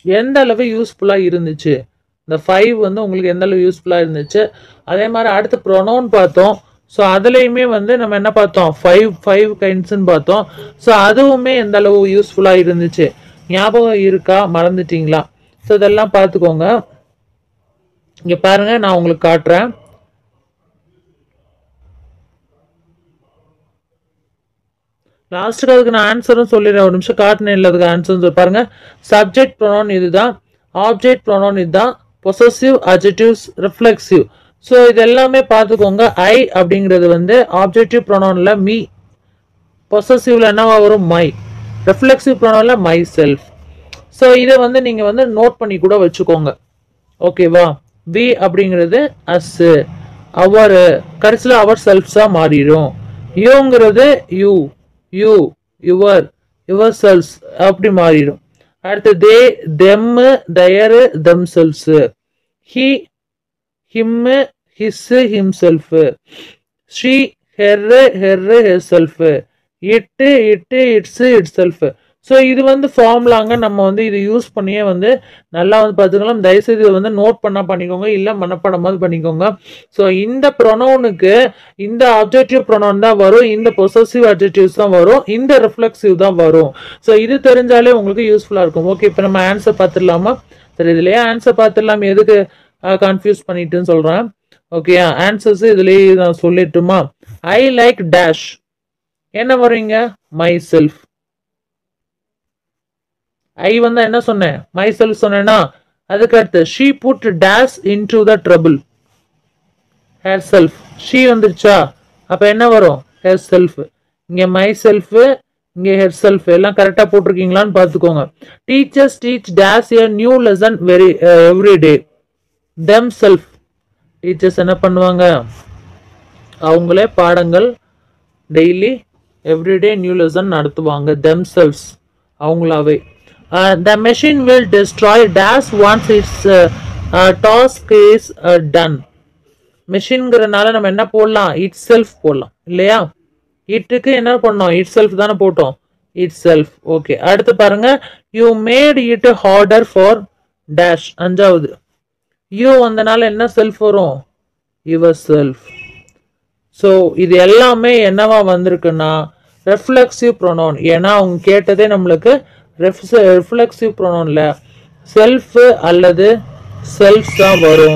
எந்த அளவு யூஸ்ஃபுல்லா இருந்துச்சு, இந்த 5 வந்து உங்களுக்கு எந்த அளவு யூஸ்ஃபுல்லா இருந்துச்சு. அதே மாதிரி அடுத்து ப்ரொனவுன் பார்த்தோம். ஸோ அதுலேயுமே வந்து நம்ம என்ன பார்த்தோம், 5 கைண்ட்ஸ்ன்னு பார்த்தோம். ஸோ அதுவுமே எந்த அளவு யூஸ்ஃபுல்லா இருந்துச்சு, ஞாபகம் இருக்கா, மறந்துட்டீங்களா? ஸோ இதெல்லாம் பார்த்துக்கோங்க. இங்க பாருங்க, நான் உங்களுக்கு காட்டுறேன். லாஸ்ட்டுக்கு அதுக்கு நான் ஆன்சரும் சொல்லிடுறேன். ஒரு நிமிஷம் காட்டினேன் இல்லை அதுக்கு ஆன்சர் பாருங்க. சப்ஜெக்ட் ப்ரொனவுன் இதுதான், ஆப்ஜெக்ட் ப்ரொனவுன் இதுதான், பொசசிவ், அட்ஜெக்டிவ்ஸ், ரிஃப்ளெக்சிவ். ஸோ இது எல்லாமே பார்த்துக்கோங்க. ஐ அப்படிங்கிறது வந்து ஆப்ஜெக்டிவ் ப்ரொனவுன்ல மீ, பொசசிவ்ல என்னவா வரும், மை, ரிஃப்ளெக்சிவ் ப்ரொனவுன்ல மை செல்ஃப். ஸோ இதை வந்து நீங்க வந்து நோட் பண்ணி கூட வச்சுக்கோங்க. ஓகேவா? வி அப்படிங்கிறது அஸ், அவர், கடைசியில் அவர் செல்ஃப்ஸா மாறிடும். யூங்கிறது you, you, your, yourselves அப்படி மாறிடும். அடுத்து they, them, their, themselves. He, him, his, himself. She, her, her, herself. It, it, it's, it self. So இது வந்து ஃபார்முலாங்க. நம்ம வந்து இது யூஸ் பண்ணியே வந்து நல்லா வந்து பார்த்துக்கலாம். தயவுசெய்து இதை வந்து நோட் பண்ணா பண்ணிக்கோங்க, இல்லை மனப்பாடமாவது பண்ணிக்கோங்க. ஸோ இந்த ப்ரொனவுனுக்கு இந்த ஆப்ஜெக்டிவ் ப்ரொனவுன் தான் வரும், இந்த பொசசிவ் அட்ஜெக்டிவ்ஸ் தான் வரும், இந்த ரிஃப்ளெக்சிவ் தான் வரும். ஸோ இது தெரிஞ்சாலே உங்களுக்கு யூஸ்ஃபுல்லாக இருக்கும். ஓகே, இப்போ நம்ம ஆன்சர் பார்த்துடலாமா? சரி, இதுலேயே ஆன்சர் பார்த்துடலாம். எதுக்கு கன்ஃபியூஸ் பண்ணிட்டுன்னு சொல்கிறேன். ஓகே, ஆன்சர்ஸ் இதுலேயே நான் சொல்லிட்டுமா? ஐ லைக் டேஷ், என்ன வருவீங்க, மை செல்ஃப். ஐ வந்து என்ன சொன்னேன், மை செல்ஃப் சொன்னேன்னா அதுக்கு அடுத்து she put dash into the trouble, her self. She வந்துருச்சா, அப்ப என்ன வரும், ஹேர் செல்ஃப். இங்க மை செல்ஃப், இங்க ஹேர் செல்ஃப். எல்லாம் கரெக்டா போட்டிருக்கீங்களான்னு பார்த்துக்கோங்க. Teachers teach dash a new lesson every day, them self. Teachers என்ன பண்ணுவாங்க, அவங்களே பாடங்கள் டெய்லி எவ்ரிடே நியூ லெசன் நடத்துவாங்க, தெம் செல்ஃப்ஸ், அவங்களாவே. The machine will destroy dash once its task is done. மெஷின்ங்கிறனால நம்ம என்ன போடலாம், இட் செல்ஃப் போடலாம் இல்லையா? இட்டுக்கு என்ன பண்ணோம், இட் செல்ஃப் தானே போட்டோம், இட் செல்ஃப். ஓகே, அடுத்து பாருங்க. You made it harder for dash, 5வது. யூ வந்தனால என்ன செல்ஃப் வரும், யுவர் செல்ஃப். ஸோ இது எல்லாமே என்னவா வந்திருக்குன்னா ரெஃப்ளெக்சிவ் ப்ரொனவுன். ஏன்னா அவங்க கேட்டதே நம்மளுக்கு ரிஃப்ளெக்சிவ் ப்ரொனவுன்ல செல்ஃப் அல்லது செல்ஃப் தான் வரும்.